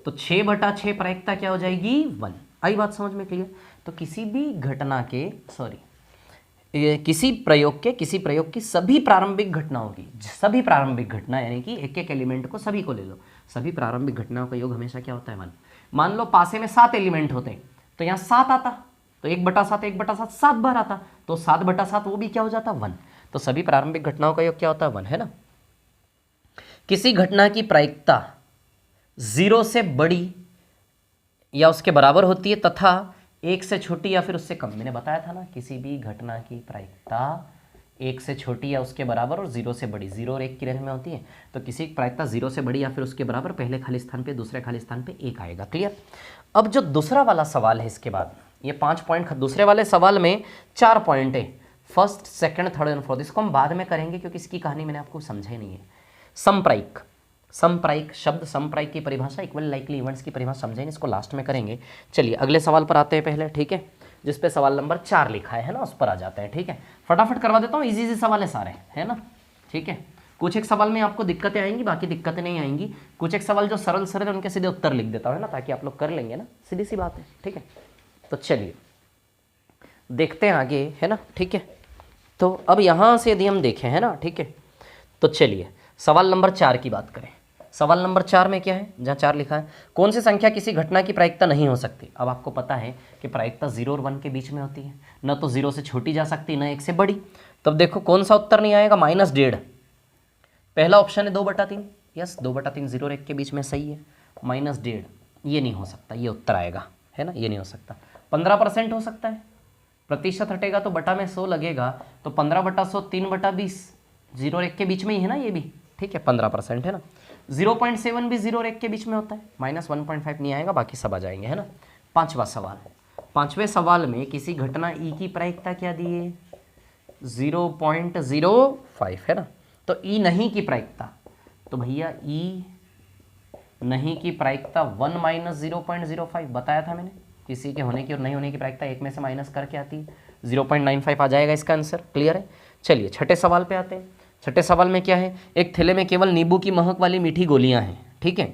तो 6/6 प्रायिकता क्या हो जाएगी? 1। आई बात समझ में? क्लियर? तो किसी भी घटना के, किसी प्रयोग की सभी प्रारंभिक घटनाओं की, सभी प्रारंभिक घटना यानी कि एक एक एलिमेंट को, सभी को ले लो, सभी प्रारंभिक घटनाओं का योग हमेशा क्या होता है? 1। मान लो पासे में 7 एलिमेंट होते हैं, तो यहाँ 7 आता, तो 1/7 1/7 7 बार आता, तो 7/7 वो भी क्या हो जाता? 1। तो सभी प्रारंभिक घटनाओं का योग क्या होता है? 1, है ना? किसी घटना की प्रायिकता 0 से बड़ी या उसके बराबर होती है तथा 1 से छोटी या फिर उससे कम। मैंने बताया था ना, किसी भी घटना की प्रायिकता 1 से छोटी या उसके बराबर और 0 से बड़ी, 0 और 1 की रेंज में होती है। तो किसी की प्रायिकता 0 से बड़ी या फिर उसके बराबर, पहले खाली स्थान पे, दूसरे खाली स्थान पे 1 आएगा। क्लियर? अब जो दूसरा वाला सवाल है इसके बाद, ये 5 पॉइंट, दूसरे वाले सवाल में 4 पॉइंट है, first, second, third and fourth. इसको हम बाद में करेंगे क्योंकि इसकी कहानी मैंने आपको समझाई नहीं है। समप्रायिक, समप्रायिक शब्द, समप्रायिक की परिभाषा, इक्वल लाइकली इवेंट्स की परिभाषा समझेंगे, इसको लास्ट में करेंगे। चलिए अगले सवाल पर आते हैं पहले, ठीक है, जिस पे सवाल नंबर 4 लिखा है ना, उस पर आ जाते हैं। ठीक है, फटाफट करवा देता हूँ, इजी सवाल है सारे, है ना। ठीक है, कुछ एक सवाल में आपको दिक्कतें आएंगी, बाकी दिक्कतें नहीं आएंगी। कुछ एक सवाल जो सरल सरल है उनके सीधे उत्तर लिख देता हूँ, है ना, ताकि आप लोग कर लेंगे ना, सीधी सी बात है। ठीक है, तो चलिए देखते हैं आगे, है ना। ठीक है, तो अब यहाँ से यदि हम देखें, है ना, ठीक है, तो चलिए सवाल नंबर 4 की बात करें। सवाल नंबर 4 में क्या है, जहाँ 4 लिखा है, कौन सी संख्या किसी घटना की प्रायिकता नहीं हो सकती। अब आपको पता है कि प्रायिकता 0 और 1 के बीच में होती है, न तो 0 से छोटी जा सकती, न 1 से बड़ी। तब देखो कौन सा उत्तर नहीं आएगा, -1.5। पहला ऑप्शन है 2/3, यस 2/3 0 और 1 के बीच में सही है। -1.5 ये नहीं हो सकता, ये उत्तर आएगा, है ना, ये नहीं हो सकता। 15% हो सकता है, प्रतिशत हटेगा तो बटा में 100 लगेगा, तो 15/100 3/20, 0 और 1 के बीच में ही है ना ये भी। ठीक है, 15% है ना। 0.7 भी 0 और 1 के बीच में होता है, -1.5 नहीं आएगा, बाकी सब आ जाएंगे, है ना। पांचवा सवाल, पांचवें सवाल में किसी घटना ई की प्रायिकता क्या दी है, 0.05, है ना। तो ई नहीं की प्रायिकता, तो भैया ई नहीं की प्रायिकता 1 - 0.05 बताया था मैंने, किसी के होने की और नहीं होने की प्रायिकता एक में से माइनस करके आती है, 0.95 आ जाएगा इसका आंसर। क्लियर है। चलिए छठे सवाल पे आते हैं। छठे सवाल में क्या है, एक थैले में केवल नींबू की महक वाली मीठी गोलियां हैं। ठीक है,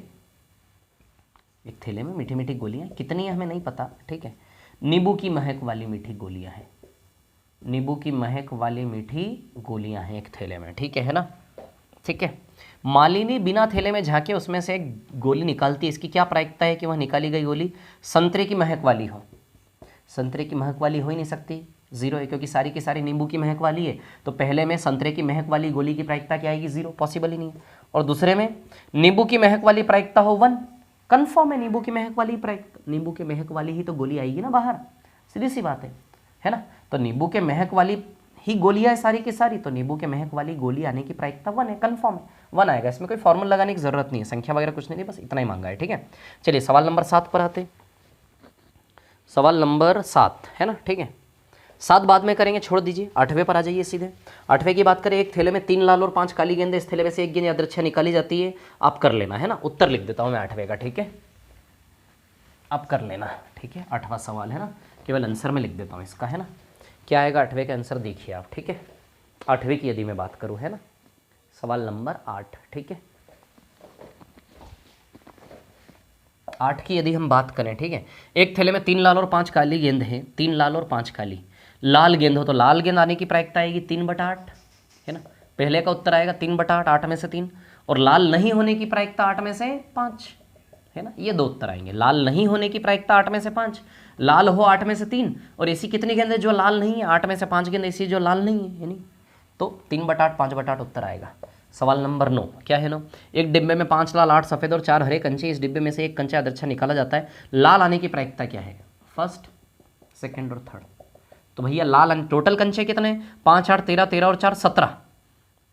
एक थैले में मीठी मीठी गोलियां, कितनी है हमें नहीं पता। ठीक है, नींबू की महक वाली मीठी गोलियां हैं, नींबू की महक वाली मीठी गोलियां हैं एक थैले में। ठीक है ना। ठीक है, मालिनी बिना थैले में झांके उसमें से एक गोली निकालती है, इसकी क्या प्रायिकता है कि वह निकाली गई गोली संतरे की महक वाली हो। संतरे की महक वाली हो ही नहीं सकती, 0 है, क्योंकि सारी की सारी नींबू की महक वाली है। तो पहले में संतरे की महक वाली गोली की प्रायिकता क्या आएगी, 0, पॉसिबल ही नहीं है। और दूसरे में नींबू की महक वाली प्रायिकता हो 1, कन्फर्म है नींबू की महक वाली प्रायिकता, नींबू की महक वाली ही तो गोली आएगी ना बाहर, सीधी सी बात है ना। तो नींबू के महक वाली ही गोलियां है सारी की सारी, तो नींबू के महक वाली गोली आने की प्रायिकता 1 है, कन्फर्म है, 1 आएगा। इसमें कोई फॉर्मूला लगाने की जरूरत नहीं है, संख्या वगैरह कुछ नहीं, बस इतना ही मांगा है। ठीक है, चलिए सवाल नंबर 7 पर आते। सवाल नंबर 7 है ना। ठीक है, 7 बाद में करेंगे, छोड़ दीजिए, 8वें पर आ जाइए सीधे। 8वें की बात करें, एक थैले में 3 लाल और 5 काली गेंदें, इस थैले में से एक गेंद यादृच्छा निकाली जाती है, आप कर लेना, है ना। उत्तर लिख देता हूं मैं 8वें का, ठीक है, आप कर लेना। ठीक है, 8वां सवाल है ना, केवल आंसर में लिख देता हूं इसका, है ना। क्या आएगा 8वें का आंसर देखिए आप। ठीक है, 8वें की यदि मैं बात करूं, है ना, सवाल नंबर 8। ठीक है, 8 की यदि हम बात करें, ठीक है, एक थैले में 3 लाल और 5 काली गेंद है, 3 लाल और 5 काली, लाल गेंद हो तो लाल गेंद आने की प्रायिकता आएगी 3/8, है ना। पहले का उत्तर आएगा 3/8, 8 में से 3, और लाल नहीं होने की प्रायिकता 8 में से 5, है ना। ये 2 उत्तर आएंगे, लाल नहीं होने की प्रायिकता 8 में से 5, लाल हो 8 में से 3, और ऐसी कितनी गेंद है जो लाल नहीं है, 8 में से 5 गेंद ऐसी जो लाल नहीं है, यानी तो 3/8, 5/8 उत्तर आएगा। सवाल नंबर 9 क्या है 9, एक डिब्बे में 5 लाल 8 सफ़ेद और 4 हरे कंचे, इस डिब्बे में से एक कंचा यादृच्छा निकाला जाता है, लाल आने की प्रायिकता क्या है, फर्स्ट, सेकंड और थर्ड। तो भैया लाल टोटल कंचे कितने, 5 8 13, 13 और 4 17,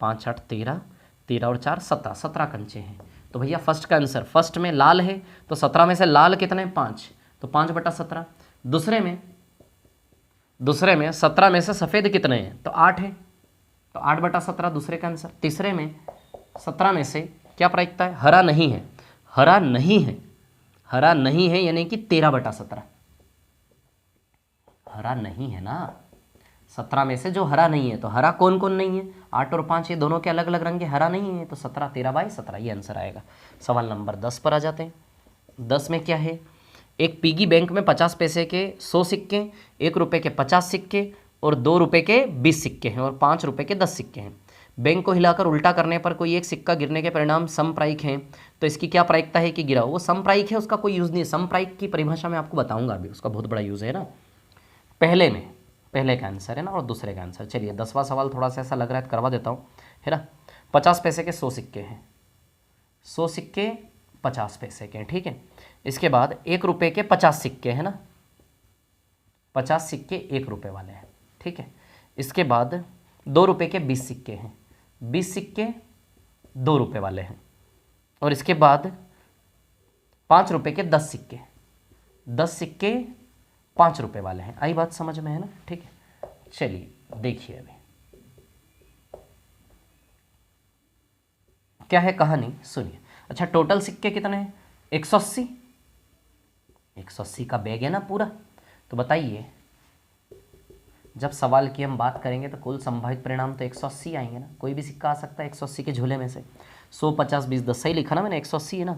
5 8 13, 13 और 4 17, 17 कंचे हैं। तो भैया फर्स्ट का आंसर, फर्स्ट में लाल है तो 17 में से लाल कितने, 5, तो 5/17। दूसरे में 17 में से सफ़ेद कितने हैं, तो 8 है, तो 8/17 दूसरे का आंसर। तीसरे में 17 में से क्या प्रायिकता है, हरा नहीं है, हरा नहीं है, हरा नहीं है यानी कि 13/17, हरा नहीं है ना, 17 में से जो हरा नहीं है, तो हरा कौन कौन नहीं है, 8 और 5, ये दोनों के अलग अलग रंग के, हरा नहीं है, तो 17, 13/17 ये आंसर आएगा। सवाल नंबर 10 पर आ जाते हैं। 10 में क्या है, एक पिगी बैंक में 50 पैसे के 100 सिक्के, 1 रुपये के 50 सिक्के और 2 रुपये के 20 सिक्के हैं, और 5 रुपये के 10 सिक्के हैं। बैंक को हिलाकर उल्टा करने पर कोई एक सिक्का गिरने के परिणाम समप्रायिक हैं, तो इसकी क्या प्रायिकता है कि गिरा हो। वो समप्रायिक है, उसका कोई यूज़ नहीं है, समप्रायिक की परिभाषा मैं आपको बताऊंगा अभी, उसका बहुत बड़ा यूज़ है ना। पहले का आंसर है ना, और दूसरे का आंसर। चलिए 10वां सवाल थोड़ा सा ऐसा लग रहा है, करवा देता हूँ, है ना। 50 पैसे के 100 सिक्के हैं, 100 सिक्के 50 पैसे के हैं, ठीक है। इसके बाद 1 रुपये के 50 सिक्के हैं ना, 50 सिक्के 1 रुपये वाले हैं, ठीक है। इसके बाद 2 रुपये के 20 सिक्के हैं, 20 सिक्के 2 रुपये वाले हैं, और इसके बाद 5 रुपये के 10 सिक्के, 10 सिक्के 5 रुपये वाले हैं। आई बात समझ में, है ना, ठीक है। चलिए देखिए अभी क्या है कहानी, सुनिए। अच्छा टोटल सिक्के कितने हैं? 180। 180 का बैग है ना पूरा। तो बताइए जब सवाल की हम बात करेंगे तो कुल संभावित परिणाम तो 180 आएंगे ना। कोई भी सिक्का आ सकता है 180 के झूले में से। 100, 50, 20, 10 सही लिखा ना मैंने, 180 है ना।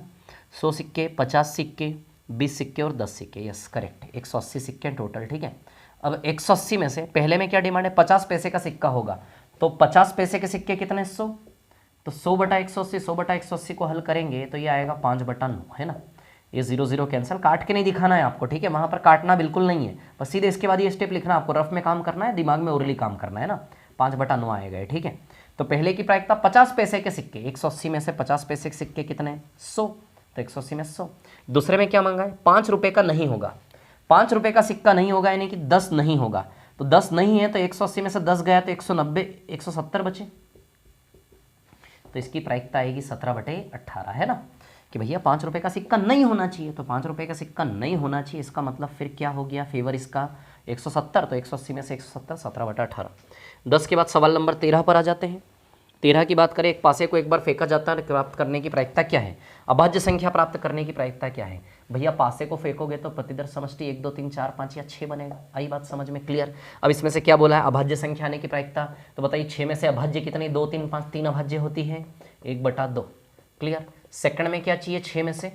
100 सिक्के, 50 सिक्के, 20 सिक्के और 10 सिक्के, यस करेक्ट, 180 सिक्के टोटल। ठीक है, अब 180 में से पहले में क्या डिमांड है? 50 पैसे का सिक्का होगा, तो 50 पैसे के सिक्के कितने? 100। तो 100 बटा 180, 100 बटा 180 को हल करेंगे तो ये आएगा 5 बटा 9, है ना। ये 0 0 कैंसिल, काट के नहीं दिखाना है आपको, ठीक है, वहाँ पर काटना बिल्कुल नहीं है, बस सीधे इसके बाद ये स्टेप लिखना, आपको रफ में काम करना है, दिमाग में ओरली काम करना है ना। 5 बटा 9 आएगा, ठीक है। तो पहले की प्रायिकता 50 पैसे के सिक्के, 180 में से 50 पैसे के सिक्के कितने? 100, तो 180 में 100। दूसरे में क्या मांगा है? 5 रुपये का नहीं होगा, 5 रुपये का सिक्का नहीं होगा, यानी कि 10 नहीं होगा। तो 10 नहीं है तो 180 में से 10 गया तो 190, 170 बचे। तो इसकी प्रायिकता आएगी 17/18, है ना, कि भैया 5 रुपये का सिक्का नहीं होना चाहिए। तो 5 रुपये का सिक्का नहीं होना चाहिए, इसका मतलब फिर क्या हो गया? फेवर इसका 170, तो 180 में से 170, 17/18। 10 के बाद सवाल नंबर 13 पर आ जाते हैं। 13 की बात करें, एक पासे को एक बार फेंका जाता है, प्राप्त करने की प्रायिकता क्या है? अभाज्य संख्या प्राप्त करने की प्रायिकता क्या है? भैया पासे को फेंकोगे तो प्रतिदर्श समष्टि 1 2 3 4 5 या 6 बनेगा। आई बात समझ में क्लियर? अब इसमें से क्या बोला है? अभाज्य संख्या आने की प्रायिकता। तो बताइए 6 में से अभाज्य कितनी? 2 3 5, 3 अभाज्य होती है, 1/2। क्लियर? सेकंड में क्या चाहिए? 6 में से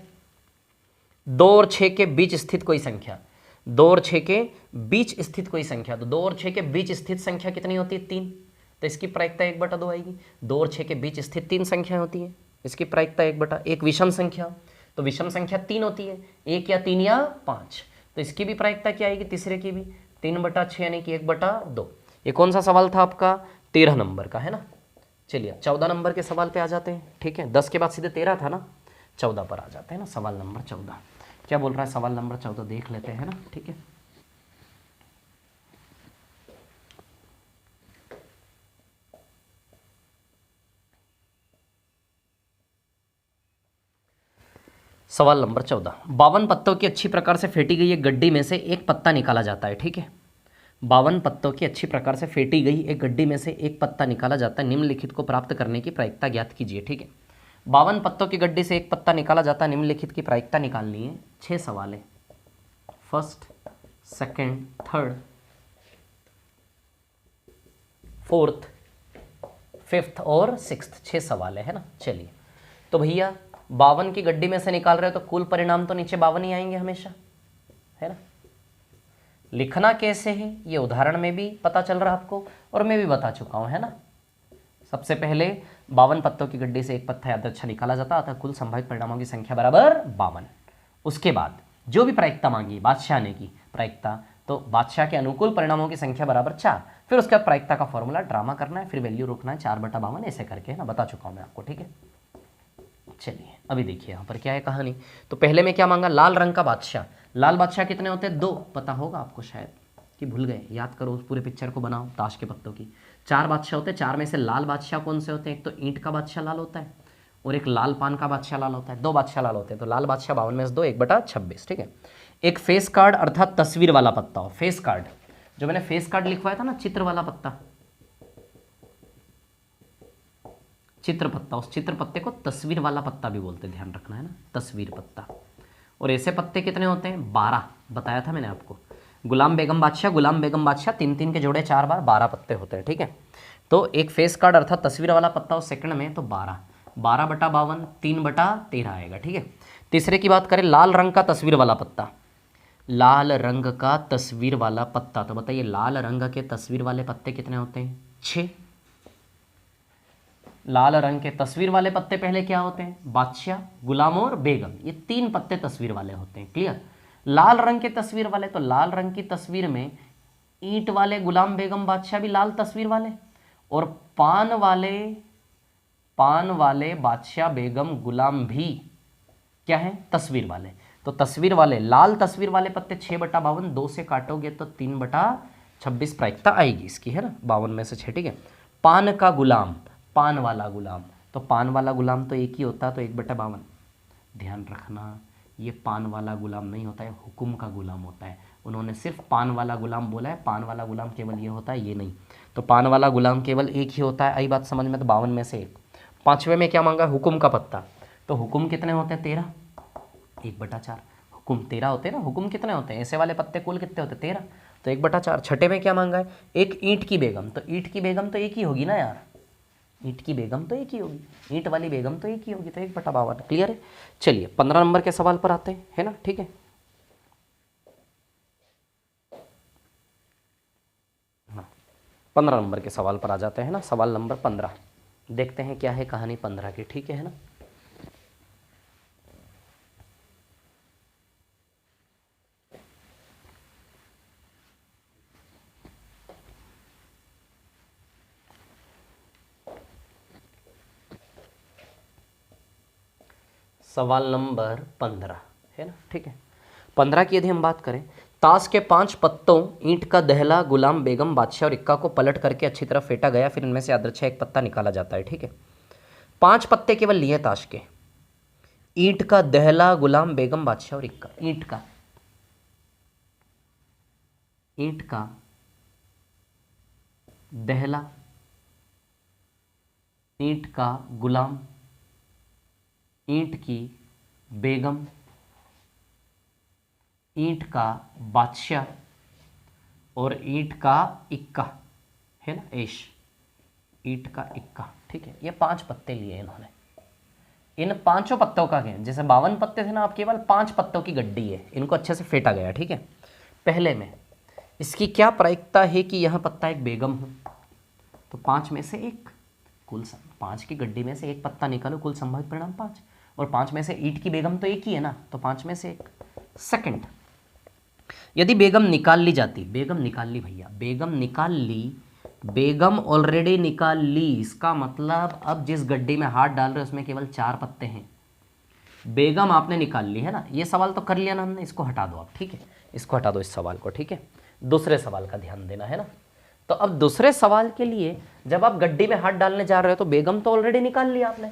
2 और 6 के बीच स्थित कोई संख्या, 2 और 6 के बीच स्थित कोई संख्या। तो 2 और 6 के बीच स्थित संख्या कितनी होती है? 3। तो इसकी प्रायिकता 1/2 आएगी। 2 और 6 के बीच स्थित 3 संख्याएं होती है, इसकी प्रायिकता 1/1। विषम संख्या, तो विषम संख्या 3 होती है, 1 या 3 या 5। तो इसकी भी प्रायिकता क्या आएगी? तीसरे की भी 3/6 यानी कि 1/2। ये कौन सा सवाल था आपका? 13 नंबर का, है ना। चलिए 14 नंबर के सवाल पे आ जाते हैं। ठीक है, 10 के बाद सीधे 13 था ना, 14 पर आ जाते हैं ना। सवाल नंबर 14 क्या बोल रहा है? सवाल नंबर 14 देख लेते हैं ना। ठीक है, सवाल नंबर 14। 52 पत्तों की अच्छी प्रकार से फेंटी गई एक गड्डी में से एक पत्ता निकाला जाता है। ठीक है, 52 पत्तों की अच्छी प्रकार से फेंटी गई एक गड्डी में से एक पत्ता निकाला जाता है, निम्नलिखित को प्राप्त करने की प्रायिकता ज्ञात कीजिए। ठीक है, 52 पत्तों की गड्डी से एक पत्ता निकाला जाता है, निम्नलिखित की प्रायिकता निकालनी है। 6 सवाल है, first, second, third, fourth, fifth और सिक्स्थ, 6 सवाल है ना। चलिए, तो भैया 52 की गड्डी में से निकाल रहे हो तो कुल परिणाम तो नीचे 52 ही आएंगे हमेशा, है ना। लिखना कैसे है ये उदाहरण में भी पता चल रहा है आपको, और मैं भी बता चुका हूं, है ना। सबसे पहले 52 पत्तों की गड्डी से एक पत्ता यादृच्छा निकाला जाता है, अतः कुल संभावित परिणामों की संख्या बराबर 52। उसके बाद जो भी प्रायिकता मांगी बादशाह ने की प्रायिकता, तो बादशाह के अनुकूल परिणामों की संख्या बराबर 4। फिर उसके बाद प्रायिकता का फॉर्मूला ड्रामा करना है, फिर वैल्यू रोकना है 4/52 ऐसे करके, है ना, बता चुका हूं मैं आपको। ठीक है, चलिए अभी देखिए यहाँ पर क्या है कहानी। तो पहले में क्या मांगा? लाल रंग का बादशाह। लाल बादशाह कितने होते हैं? 2। पता होगा आपको शायद, कि भूल गए, याद करो उस पूरे पिक्चर को बनाओ ताश के पत्तों की। 4 बादशाह होते हैं, 4 में से लाल बादशाह कौन से होते हैं? एक तो ईंट का बादशाह लाल होता है, और एक लाल पान का बादशाह लाल होता है। 2 बादशाह लाल होते हैं, तो लाल बादशाह 52 में से 2, 1/26। ठीक है, एक फेस कार्ड अर्थात तस्वीर वाला पत्ता हो। फेस कार्ड, जो मैंने फेस कार्ड लिखवाया था ना, चित्र वाला पत्ता, चित्र पत्ता, उस चित्र पत्ते को तस्वीर वाला पत्ता भी बोलते हैं, ध्यान रखना, है ना, तस्वीर पत्ता। और ऐसे पत्ते कितने होते हैं? 12, बताया था मैंने आपको। गुलाम बेगम बादशाह, गुलाम बेगम बादशाह, 3 3 के जोड़े 4 बार 12 पत्ते होते हैं। ठीक है, तो एक फेस कार्ड अर्थात तस्वीर वाला पत्ता उस सेकंड में, तो 12, 12/52, 3/13 आएगा। ठीक है, तीसरे की बात करें, लाल रंग का तस्वीर वाला पत्ता, लाल रंग का तस्वीर वाला पत्ता, तो बताइए लाल रंग के तस्वीर वाले पत्ते कितने होते हैं? 6। लाल रंग के तस्वीर वाले पत्ते पहले क्या होते हैं? बादशाह, गुलाम और बेगम, ये 3 पत्ते तस्वीर वाले होते हैं। क्लियर? लाल रंग के तस्वीर वाले, तो लाल रंग की तस्वीर में ईंट वाले गुलाम बेगम बादशाह भी लाल तस्वीर वाले, और पान वाले बादशाह बेगम गुलाम भी क्या है? तस्वीर वाले। तो तस्वीर वाले, लाल तस्वीर वाले पत्ते 6/52, 2 से काटोगे तो 3/26 प्रायिकता आएगी इसकी, है ना, 52 में से 6। ठीक है, पान का गुलाम, पान वाला गुलाम, तो पान वाला गुलाम तो एक ही होता है, तो 1/52। ध्यान रखना, ये पान वाला गुलाम नहीं होता है, हुकुम का गुलाम होता है। उन्होंने सिर्फ पान वाला गुलाम बोला है, पान वाला गुलाम केवल ये होता है, ये नहीं। तो पान वाला गुलाम केवल एक ही होता है। आई बात समझ में? तो 52 में से 1। 5वें में क्या मांगा? हुकुम का पत्ता। तो हुकुम कितने होते हैं? 13, 1/4। हुकुम 13 होते हैं ना, हुकुम कितने होते हैं? ऐसे वाले पत्ते कुल कितने होते हैं? 13, तो 1/4। छठे में क्या मांगा है? एक ईंट की बेगम, तो ईंट की बेगम तो एक ही होगी ना यार, ईंट की बेगम तो एक ही होगी, ईंट वाली बेगम तो एक ही होगी, तो 1/52। क्लियर है? चलिए 15 नंबर के सवाल पर आते हैं, है ना, ठीक है। हाँ, 15 नंबर के सवाल पर आ जाते हैं ना। सवाल नंबर 15 देखते हैं क्या है कहानी 15 की, ठीक है ना। सवाल नंबर 15 है ना, ठीक है। 15 की यदि हम बात करें, ताश के 5 पत्तों ईंट का दहला, गुलाम, बेगम, बादशाह और इक्का को पलट करके अच्छी तरह फेंटा गया, फिर इनमें से यादृच्छा एक पत्ता निकाला जाता है, ठीक है। 5 पत्ते केवल लिए ताश के, ईंट का दहला, गुलाम, बेगम, बादशाह और इक्का। ईंट का दहला, ईंट का गुलाम, ईंट की बेगम, ईंट का बादशाह और ईंट का इक्का, है ना, ऐश, ईंट का इक्का, ठीक है। ये 5 पत्ते लिए इन्होंने। इन 5 पत्तों का क्या, जैसे 52 पत्ते थे ना, आप केवल 5 पत्तों की गड्डी है, इनको अच्छे से फेंटा गया, ठीक है। पहले में इसकी क्या प्रायिकता है कि यह पत्ता एक बेगम हो, तो 5 में से एक, कुल 5 की गड्डी में से एक पत्ता निकालो, कुल संभावित परिणाम 5, और 5 में से ईंट की बेगम तो एक ही है ना, तो 5 में से एक। सेकंड, यदि बेगम निकाल ली जाती, बेगम निकाल ली भैया, बेगम निकाल ली, बेगम ऑलरेडी निकाल ली, इसका मतलब अब जिस गड्डी में हाथ डाल रहे उसमें केवल 4 पत्ते हैं, बेगम आपने निकाल ली, है ना। ये सवाल तो कर लिया ना हमने, इसको हटा दो आप, ठीक है, इसको हटा दो इस सवाल को, ठीक है। दूसरे सवाल का ध्यान देना, है ना। तो अब दूसरे सवाल के लिए जब आप गड्डी में हाथ डालने जा रहे हो तो बेगम तो ऑलरेडी निकाल लिया आपने,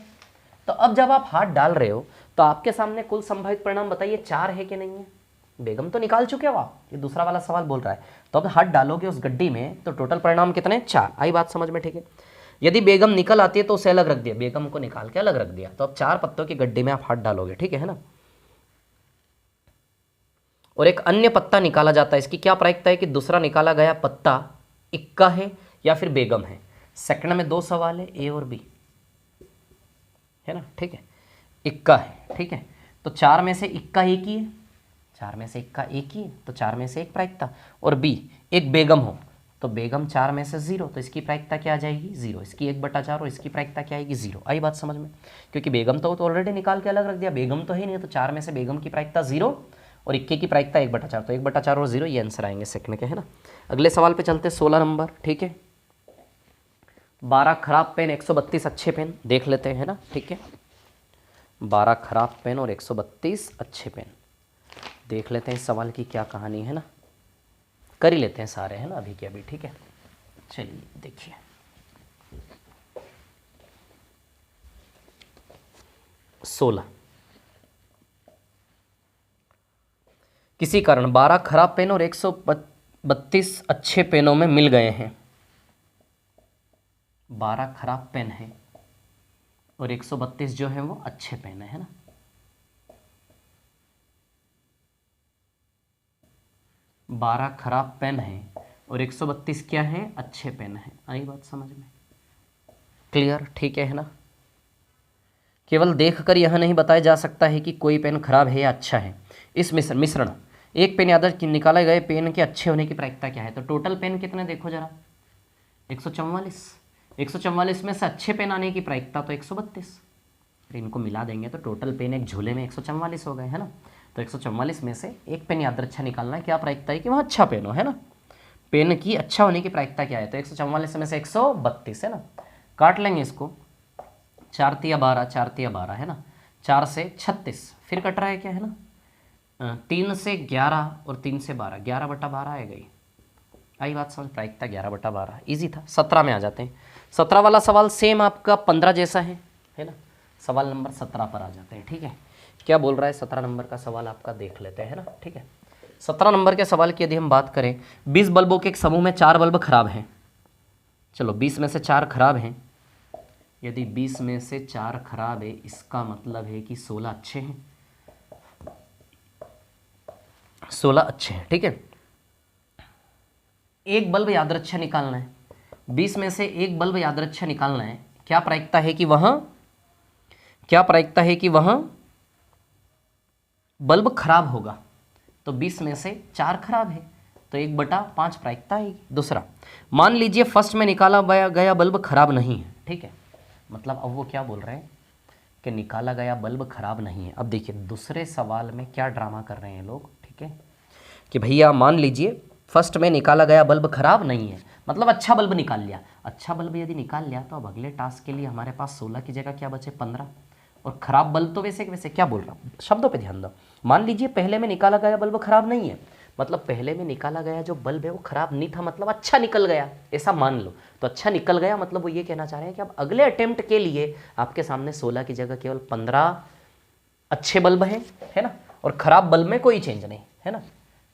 तो अब जब आप हाथ डाल रहे हो तो आपके सामने कुल संभावित परिणाम बताइए 4 है कि नहीं है? बेगम तो निकाल चुके हो आप, ये दूसरा वाला सवाल बोल रहा है। तो अब हाथ डालोगे उस गड्डी में तो टोटल परिणाम कितने? 4। आई बात समझ में, ठीक है। यदि बेगम निकल आती है तो उसे अलग रख दिया, बेगम को निकाल के अलग रख दिया, तो अब 4 पत्तों की गड्डी में आप हाथ डालोगे, ठीक है ना। और एक अन्य पत्ता निकाला जाता है, इसकी क्या प्रायिकता है कि दूसरा निकाला गया पत्ता इक्का है या फिर बेगम है। सेकंड में 2 सवाल है, ए और बी, है ना, ठीक है। इक्का है, ठीक है, तो 4 में से इक्का एक ही है, 4 में से इक्का एक ही है, तो 4 में से एक प्रायिकता। और बी, एक बेगम हो, तो बेगम 4 में से 0, तो इसकी प्रायिकता क्या आ जाएगी? 0। इसकी 1/4 और इसकी प्रायिकता क्या आएगी? 0। आई बात समझ में, क्योंकि बेगम तो ऑलरेडी निकाल के अलग रख दिया, बेगम तो है नहीं, तो 4 में से बेगम की प्रायिकता 0 और इक्के की प्रायिकता 1/4, तो 1/4 और 0 ये आंसर आएंगे सेकंड के, है ना। अगले सवाल पे चलते, 16 नंबर, ठीक है। 12 खराब पेन, 132 अच्छे पेन, देख लेते हैं ना, ठीक है। 12 खराब पेन और 132 अच्छे पेन, देख लेते हैं इस सवाल की क्या कहानी है ना, कर ही लेते हैं सारे, है ना, अभी के अभी, ठीक है। चलिए देखिए, सोलह, किसी कारण 12 खराब पेन और 132 अच्छे पेनों में मिल गए हैं। 12 खराब पेन है और 132 जो है वो अच्छे पेन है ना। 12 खराब पेन है और 132 क्या है? अच्छे पेन है। आई बात समझ में, क्लियर, ठीक है ना। केवल देखकर यह नहीं बताया जा सकता है कि कोई पेन खराब है या अच्छा है। इस मिश्रण एक पेन यादव की निकाले गए पेन के अच्छे होने की प्रायिकता क्या है? तो टोटल पेन कितने देखो जरा, 144। 144 में से अच्छे पेन आने की प्रायिकता तो 132, फिर इनको मिला देंगे तो टोटल पेन एक झूले में 144 हो गए, है ना। तो 144 में से एक पेन याद अच्छा निकालना है, क्या प्रायिकता है कि वह अच्छा पेन हो, है ना। पेन की अच्छा होने की प्रायिकता क्या है? तो 144 में से 132, है ना। काट लेंगे इसको, 4 तिया 12, 4 तिया 12, है ना। 4 से 36, फिर कट रहा है क्या, है ना। 3 से 11 और 3 से 12, 11/12 आ गई। आई बात समझ, प्रायिकता 11/12, ईजी था। 17 में आ जाते हैं। 17 वाला सवाल सेम आपका 15 जैसा है ना। सवाल नंबर 17 पर आ जाते हैं, ठीक है। क्या बोल रहा है 17 नंबर का सवाल आपका, देख लेते हैं ना, ठीक है। 17 नंबर के सवाल की यदि हम बात करें, 20 बल्बों के एक समूह में 4 बल्ब खराब हैं। चलो 20 में से 4 खराब हैं, यदि 20 में से 4 खराब है, इसका मतलब है कि 16 अच्छे हैं। 16 अच्छे हैं, ठीक है। एक बल्ब यादृच्छा निकालना है, 20 में से एक बल्ब यादृच्छा निकालना है। क्या प्रायिकता है कि वह बल्ब खराब होगा? तो 20 में से 4 खराब है, तो 1/5 प्रायिकता आएगी। दूसरा, मान लीजिए फर्स्ट में निकाला गया बल्ब खराब नहीं है, ठीक है। मतलब अब वो क्या बोल रहे हैं कि निकाला गया बल्ब खराब नहीं है। अब देखिए दूसरे सवाल में क्या ड्रामा कर रहे हैं लोग, ठीक है, कि भैया मान लीजिए फर्स्ट में निकाला गया बल्ब खराब नहीं है, मतलब अच्छा बल्ब निकाल लिया। अच्छा बल्ब यदि निकाल लिया तो अब अगले टास्क के लिए हमारे पास 16 की जगह क्या बचे, 15। और खराब बल्ब तो वैसे क्या बोल रहा हूँ, शब्दों पे ध्यान दो। मान लीजिए पहले में निकाला गया बल्ब खराब नहीं है, मतलब पहले में निकाला गया जो बल्ब है वो खराब नहीं था, मतलब अच्छा निकल गया, ऐसा मान लो। तो अच्छा निकल गया मतलब वो ये कहना चाह रहे हैं कि अब अगले अटेम्प्ट के लिए आपके सामने 16 की जगह केवल 15 अच्छे बल्ब हैं, है ना। और खराब बल्ब में कोई चेंज नहीं है ना,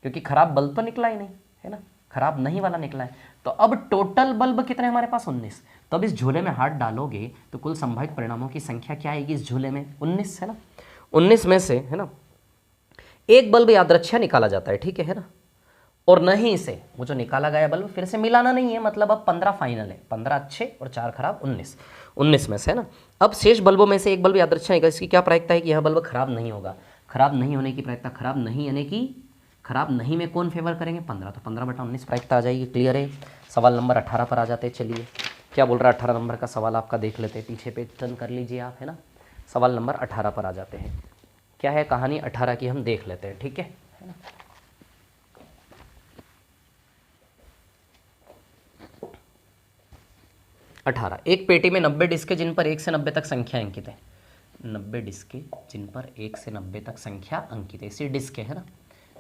क्योंकि खराब बल्ब तो निकला ही नहीं है ना, खराब नहीं वाला निकला है। तो अब टोटल बल्ब कितने हमारे पास, 19। तो अब इस झोले में हाथ डालोगे तो कुल संभावित परिणामों की संख्या क्या आएगी इस झोले में, 19 है ना। 19 में से, है ना, एक बल्ब यादृच्छा निकाला जाता है, ठीक है ना। और नहीं से वो जो निकाला गया बल्ब फिर से मिलाना नहीं है, मतलब अब 15 फाइनल है, 15 अच्छे और 4 खराब, 19 में से, है ना। अब शेष बल्बों में से एक बल्ब यादृच्छा निकला, इसकी क्या प्रायिकता है कि यह बल्ब खराब नहीं होगा। खराब नहीं होने की प्रायिकता, खराब नहीं यानी कि खराब नहीं में कौन फेवर करेंगे, 15, तो 15/19 प्रायिकता आ जाएगी। क्लियर है। सवाल नंबर 18 पर आ जाते हैं। चलिए क्या बोल रहा है 18 नंबर का सवाल आपका देख लेते हैं, पीछे पे टर्न कर लीजिए आप, है ना। सवाल नंबर 18 पर आ जाते हैं। क्या है कहानी 18 की, हम देख लेते हैं, ठीक है ना। एक पेटी में 90 डिस्कें जिन पर 1 से 90 तक संख्या अंकित है। 90 डिस्कें जिन पर 1 से 90 तक संख्या अंकित है, इसी डिस्क है ना।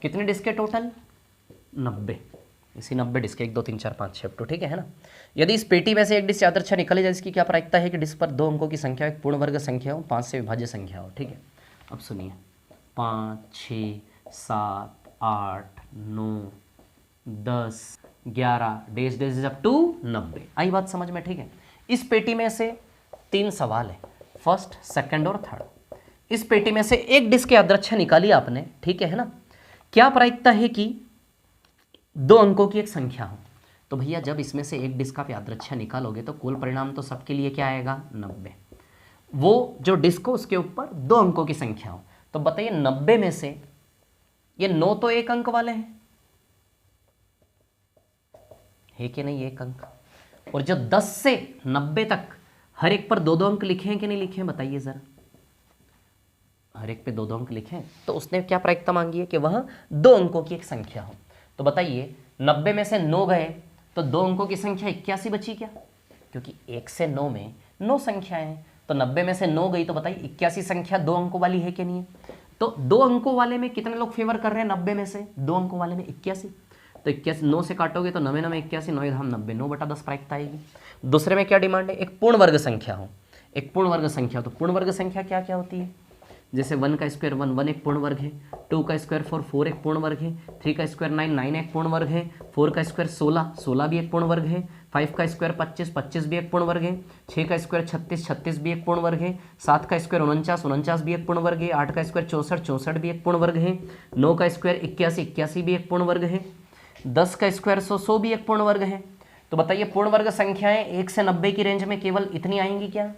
कितने डिस्क है टोटल, 90। इसी 90 डिस्क, 1 2 3 4 5 6 तो ठीक है ना। यदि इस पेटी में से एक डिस्क यादृच्छा निकाली जाए, इसकी क्या प्रायिकता है कि डिस्क पर 2 अंकों की संख्या एक पूर्ण वर्ग संख्या हो, 5 से विभाज्य संख्या हो, ठीक है। अब सुनिए, 5 6 7 8 9 10 11 डेज डेज अप टू 90। आई बात समझ में, ठीक है। इस पेटी में से 3 सवाल है, फर्स्ट सेकंड और थर्ड। इस पेटी में से एक डिस्क यादृच्छा निकाली आपने, ठीक है ना। क्या प्रायिकता है कि 2 अंकों की एक संख्या हो। तो भैया जब इसमें से एक डिस्क आप यादृच्छा निकालोगे तो कुल परिणाम तो सबके लिए क्या आएगा, 90। वो जो डिस्क हो उसके ऊपर 2 अंकों की संख्या हो। तो बताइए 90 में से ये 9 तो 1 अंक वाले हैं, है कि नहीं, 1 अंक। और जो 10 से 90 तक हर एक पर 2 2 अंक लिखे हैं कि नहीं लिखे हैं, बताइए जरा। हर एक पे 2 2 अंक लिखे हैं, तो उसने क्या प्रायिकता मांगी है कि वह 2 अंकों की एक संख्या हो। तो बताइए 90 में से 9 गए तो 2 अंकों की संख्या 81 बची क्या, क्योंकि 1 से 9 में 9 संख्याएं हैं। तो 90 में से 9 गई तो बताइए 81 संख्या 2 अंकों वाली है कि नहीं है। तो 2 अंकों वाले में कितने लोग फेवर कर रहे हैं, 90 में से 2 अंकों वाले में 81। तो 81 9 से काटोगे तो 9 9 81, 9 धाम 90, 9/10 प्रायिकता आएगी। दूसरे में क्या डिमांड है, एक पूर्ण वर्ग संख्या हो। एक पूर्ण वर्ग संख्या, तो पूर्ण वर्ग संख्या क्या क्या होती है, जैसे 1 का स्क्वायर 1 1 एक पूर्ण वर्ग है, 2 का स्क्वायर 4 4 एक पूर्ण वर्ग है, 3 का स्क्वायर 9 9 एक पूर्ण वर्ग है, 4 का स्क्वायर 16 16 भी एक पूर्ण वर्ग है, 5 का स्क्वायर 25 25 भी एक पूर्ण वर्ग है, 6 का स्क्वायर 36 36 भी एक पूर्ण वर्ग है, 7 का स्क्वायर 49 49 भी एक पूर्ण वर्ग है, 8 का स्क्वायर 64 64 भी एक पूर्ण वर्ग है, 9 का स्क्वायर 81 81 भी एक पूर्ण वर्ग है, 10 का स्क्वायर 100 100 भी एक पूर्ण वर्ग है। तो बताइए पूर्ण वर्ग संख्याएं 1 से 90 की रेंज में केवल इतनी आएंगी क्या,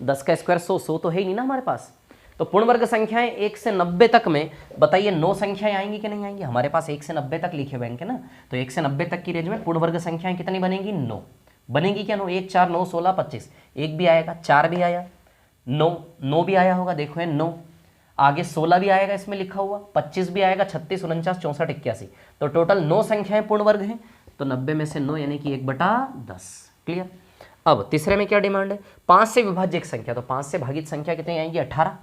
10 का स्क्वायर 100 100 तो है ही नहीं ना हमारे पास। तो पूर्ण वर्ग संख्याएं 1 से 90 तक में बताइए 9 संख्याएं आएंगी कि नहीं आएंगी, हमारे पास 1 से 90 तक लिखे हुए हैं ना। तो 1 से 90 तक की रेंज में पूर्ण वर्ग संख्याएं कितनी बनेंगी, 9 बनेगी क्या, 9 1 4 9 16 25, 1 भी आएगा, 4 भी आया, 9 9 भी आया होगा, देखो है 9, आगे 16 भी आएगा इसमें लिखा हुआ, 25 भी आएगा, 36 49 64 81, तो टोटल 9 संख्याएं पूर्ण वर्ग हैं। तो 90 में से 9 यानी कि 1/10। क्लियर। अब तीसरे में क्या डिमांड है, 5 से विभाज्य एक संख्या। तो 5 से भाजित संख्या कितनी आएंगी, 18।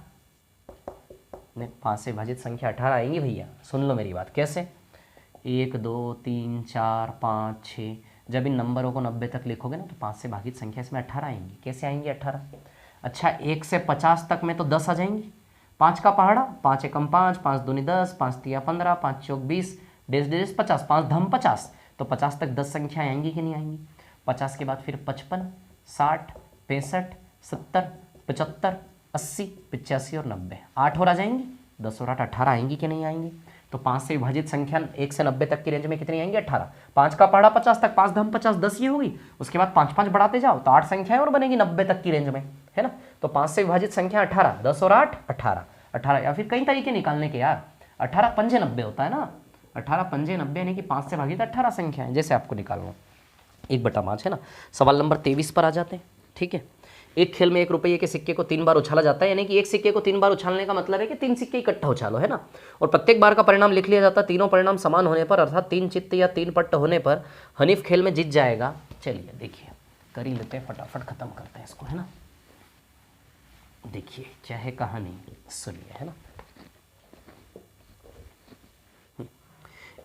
नहीं, 5 से विभाजित संख्या 18 आएंगी भैया, सुन लो मेरी बात। कैसे, 1 2 3 4 5 6, जब इन नंबरों को 90 तक लिखोगे ना तो 5 से भाजित संख्या इसमें 18 आएंगी। कैसे आएंगी 18, अच्छा 1 से 50 तक में तो 10 आ जाएंगी, 5 का पहाड़ा, 5 एकम 5, 5 दूनी 10, 5 तिया 15, 5 चौक 20, डेज डेज 50, 5 धम 50, तो 50 तक 10 संख्या आएंगी कि नहीं आएंगी। 50 के बाद फिर 55 60 65, 70, 75, 80, 85 और 90। 8 और आ जाएंगी, 10 और 8 18 आएंगी कि नहीं आएंगी? तो 5 से विभाजित संख्या 1 से 90 तक की रेंज में कितनी आएंगी? 18। 5 का पहाड़ा 50 तक, 5 धम 50, 10 ये होगी। उसके बाद 5 5 बढ़ाते जाओ तो 8 संख्याएं और बनेगी 90 तक की रेंज में, है ना। तो 5 से विभाजित संख्या 18, 10 और 8 18, 18 या फिर कई तरीके निकालने के यार। 18 पंजे 90 होता है ना, 18 पंजे 90 यानी कि 5 से भागित 18 संख्या है, जैसे आपको निकालना 1/5 है ना। सवाल नंबर 23 पर आ जाते हैं, ठीक है। एक खेल में 1 रुपये के सिक्के को 3 बार उछाला जाता है, यानी कि एक सिक्के को 3 बार उछालने का मतलब है कि 3 सिक्के इकट्ठा उछालो, है ना। और प्रत्येक बार का परिणाम लिख लिया जाता है। तीनों परिणाम समान होने पर, अर्थात 3 चित्त या 3 पट्ट होने पर हनीफ खेल में जीत जाएगा। चलिए देखिए, कर ही लेते हैं, फटाफट खत्म करते हैं इसको, है ना। देखिए क्या है कहानी, सुनिए, है ना।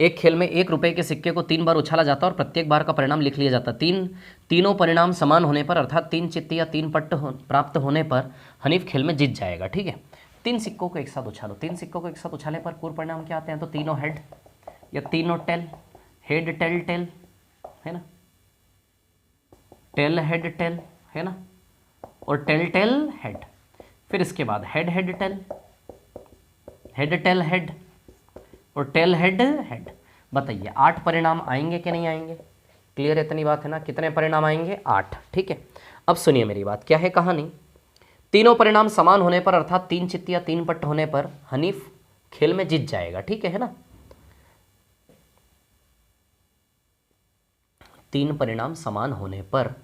एक खेल में 1 रुपये के सिक्के को 3 बार उछाला जाता है और प्रत्येक बार का परिणाम लिख लिया जाता है। तीनों परिणाम समान होने पर, अर्थात 3 चित्त या 3 पट्ट प्राप्त होने पर हनीफ खेल में जीत जाएगा, ठीक है। 3 सिक्कों को एक साथ उछालो। 3 सिक्कों को एक साथ उछाले पर पूर्व परिणाम क्या आते हैं? तो तीनों हेड या तीनों टेल, हेड टेल टेल, है ना, टेल हेड टेल, है ना, और टेल टेल हेड। फिर इसके बाद head head tail, head tail head और टेल हेड हेड। बताइए 8 परिणाम आएंगे कि नहीं आएंगे? क्लियर है, इतनी बात है ना। कितने परिणाम आएंगे? 8, ठीक है। अब सुनिए मेरी बात, क्या है कहानी। तीनों परिणाम समान होने पर, अर्थात 3 चित्त या 3 पट्ट होने पर हनीफ खेल में जीत जाएगा, ठीक है ना। 3 परिणाम समान होने पर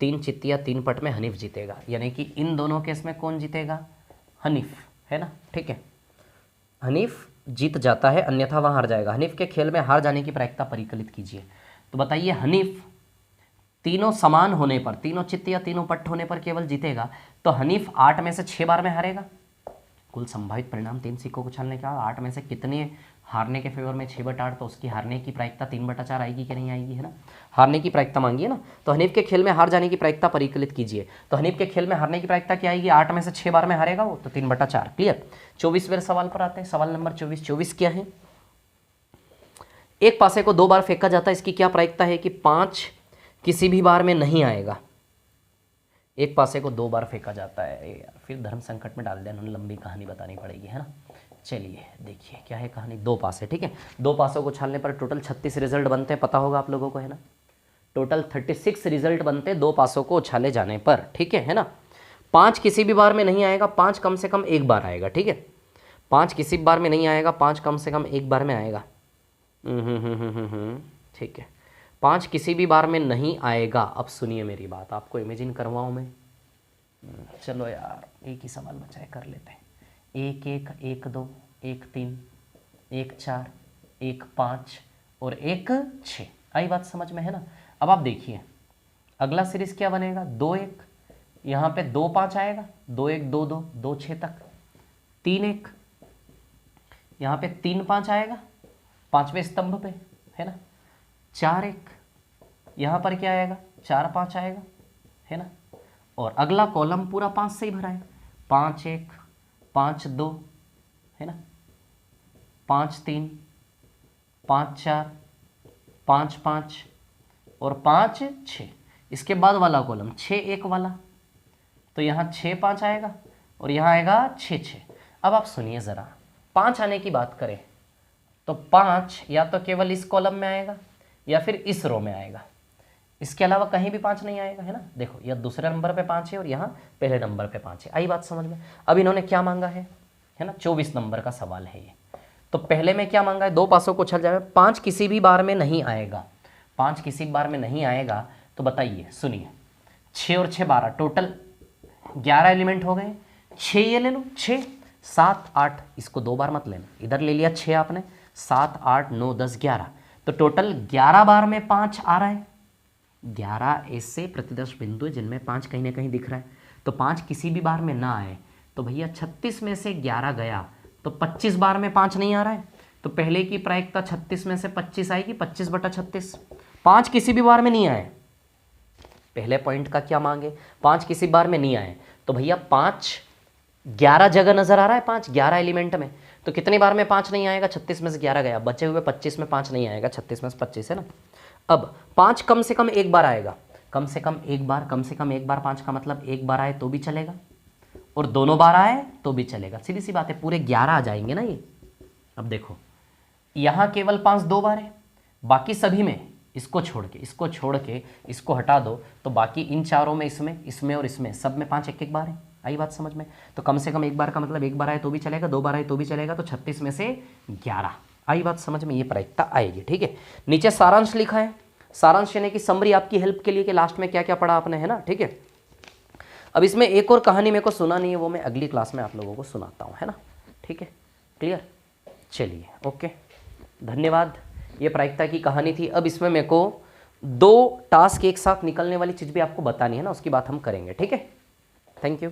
3 चित्त या 3 पट्ट में हनीफ जीतेगा, यानी कि इन दोनों केस में कौन जीतेगा? हनीफ, है ना, ठीक है। हनीफ जीत जाता है, अन्यथा वह हार जाएगा। हनीफ के खेल में हार जाने की प्रायिकता परिकलित कीजिए। तो बताइए, हनीफ तीनों समान होने पर, तीनों चित्त या तीनों पट्ट होने पर केवल जीतेगा, तो हनीफ 8 में से 6 बार में हारेगा। कुल संभावित परिणाम 3 सिक्कों को उछालने के बाद 8 में से कितने हारने के फेवर में? 6/8, तो उसकी हारने की प्रायिकता 3/4 आएगी कि नहीं आएगी, है ना। हारने की प्रायिकता मांगी है ना। तो हनीफ के खेल में हार जाने की प्रायिकता परिकलित कीजिए। तो हनीफ के खेल में हारने की प्रायिकता क्या आएगी? 8 में से 6 बार में हारेगा वो, तो 3/4। क्लियर। 24वें सवाल पर आते हैं। सवाल नंबर 24 क्या है? एक पासे को 2 बार फेंका जाता है, इसकी क्या प्रायिकता है? कि 5 किसी भी बार में नहीं आएगा। एक पासे को 2 बार फेंका जाता है, यार फिर धर्म संकट में डाल दिया उन्होंने, लंबी कहानी बतानी पड़ेगी, है ना। चलिए देखिए क्या है कहानी। 2 पासे, ठीक है। 2 पासों को उछालने पर टोटल 36 रिजल्ट बनते हैं, पता होगा आप लोगों को, है ना। टोटल 36 रिजल्ट बनते हैं 2 पासों को उछाले जाने पर, ठीक है ना। 5 किसी भी बार में नहीं आएगा, 5 कम से कम 1 बार आएगा, ठीक है। 5 किसी बार में नहीं आएगा, 5 कम से कम 1 बार में आएगा। ठीक है, 5 किसी भी बार में नहीं आएगा। अब सुनिए मेरी बात, आपको इमेजिन करवाऊँ मैं। चलो यार, एक ही सवाल बचा है, कर लेते हैं। 1 1 1 2 1 3 1 4 1 5 और 1 6। आई बात समझ में, है ना। अब आप देखिए अगला सीरीज क्या बनेगा। 2 1, यहाँ पे 2 5 आएगा, 2 1 2 2 2 6 तक। 3 1, यहाँ पे 3 5 आएगा 5वें स्तंभ पे, है ना। 4 1, यहाँ पर क्या आएगा? 4 5 आएगा, है ना। और अगला कॉलम पूरा 5 से ही भरा है। 5 1 5 2, है ना। 5 3 5 4 5 5 और 5 6। इसके बाद वाला कॉलम 6 1 वाला, तो यहाँ 6 5 आएगा और यहाँ आएगा 6 6। अब आप सुनिए ज़रा, 5 आने की बात करें तो 5 या तो केवल इस कॉलम में आएगा या फिर इस रो में आएगा, इसके अलावा कहीं भी 5 नहीं आएगा, है ना। देखो यह दूसरे नंबर पे 5 है और यहाँ पहले नंबर पे 5 है। आई बात समझ में। अब इन्होंने क्या मांगा है ना, 24 नंबर का सवाल है ये। तो पहले में क्या मांगा है? 2 पासों को उछल जाए, 5 किसी भी बार में नहीं आएगा। 5 किसी बार में नहीं आएगा, तो बताइए, सुनिए, 6 और 6 12, टोटल 11 एलिमेंट हो गए। 6 ये ले लो, 6 7 8, इसको 2 बार मत लेना, इधर ले लिया 6 आपने, 7 8 9 10 11, तो टोटल 11 बार में 5 आ रहा है। 11 ऐसे प्रतिदर्श बिंदु है जिनमें 5 कहीं ना कहीं दिख रहा है। तो 5 किसी भी बार में ना आए तो भैया 36 में से 11 गया तो 25 बार में 5 नहीं आ रहा है। तो पहले की प्रायिकता 36 में से 25 आएगी, 25/36। 5 किसी भी बार में नहीं आए, पहले पॉइंट का क्या मांगे? 5 किसी बार में नहीं आए, तो भैया 5 11 जगह नजर आ रहा है। 5 11 एलिमेंट में, तो कितनी बार में 5 नहीं आएगा? 36 में से 11 गया, बचे हुए 25 में 5 नहीं आएगा, 36 में से 25, है ना। अब 5 कम से कम 1 बार आएगा, कम से कम एक बार, कम से कम एक बार 5 का मतलब एक बार आए तो भी चलेगा और दोनों बार आए तो भी चलेगा। सीधी सी बात है, पूरे 11 आ जाएंगे ना ये। अब देखो यहाँ केवल 5 2 बार है, बाकी सभी में इसको छोड़ के इसको हटा दो तो बाकी इन चारों में, इसमें और इसमें सब में 5 एक एक बार है। आई बात समझ में? तो कम से कम एक बार का मतलब एक बार आए तो भी चलेगा, 2 बार आए तो भी चलेगा, तो 36 में से 11। आई बात समझ में? ये प्रायिकता आएगी। ठीक है, नीचे सारांश लिखा है, सारांश यानी कि समरी आपकी हेल्प के लिए कि लास्ट में क्या क्या पढ़ा आपने, है ना। ठीक है, अब इसमें एक और कहानी मेरे को सुना नहीं है, वो मैं अगली क्लास में आप लोगों को सुनाता हूँ, है ना। ठीक है, क्लियर? चलिए, ओके, धन्यवाद। ये प्रायिकता की कहानी थी। अब इसमें मेरे को 2 टास्क एक साथ निकलने वाली चीज़ भी आपको बतानी है ना, उसकी बात हम करेंगे। ठीक है, थैंक यू।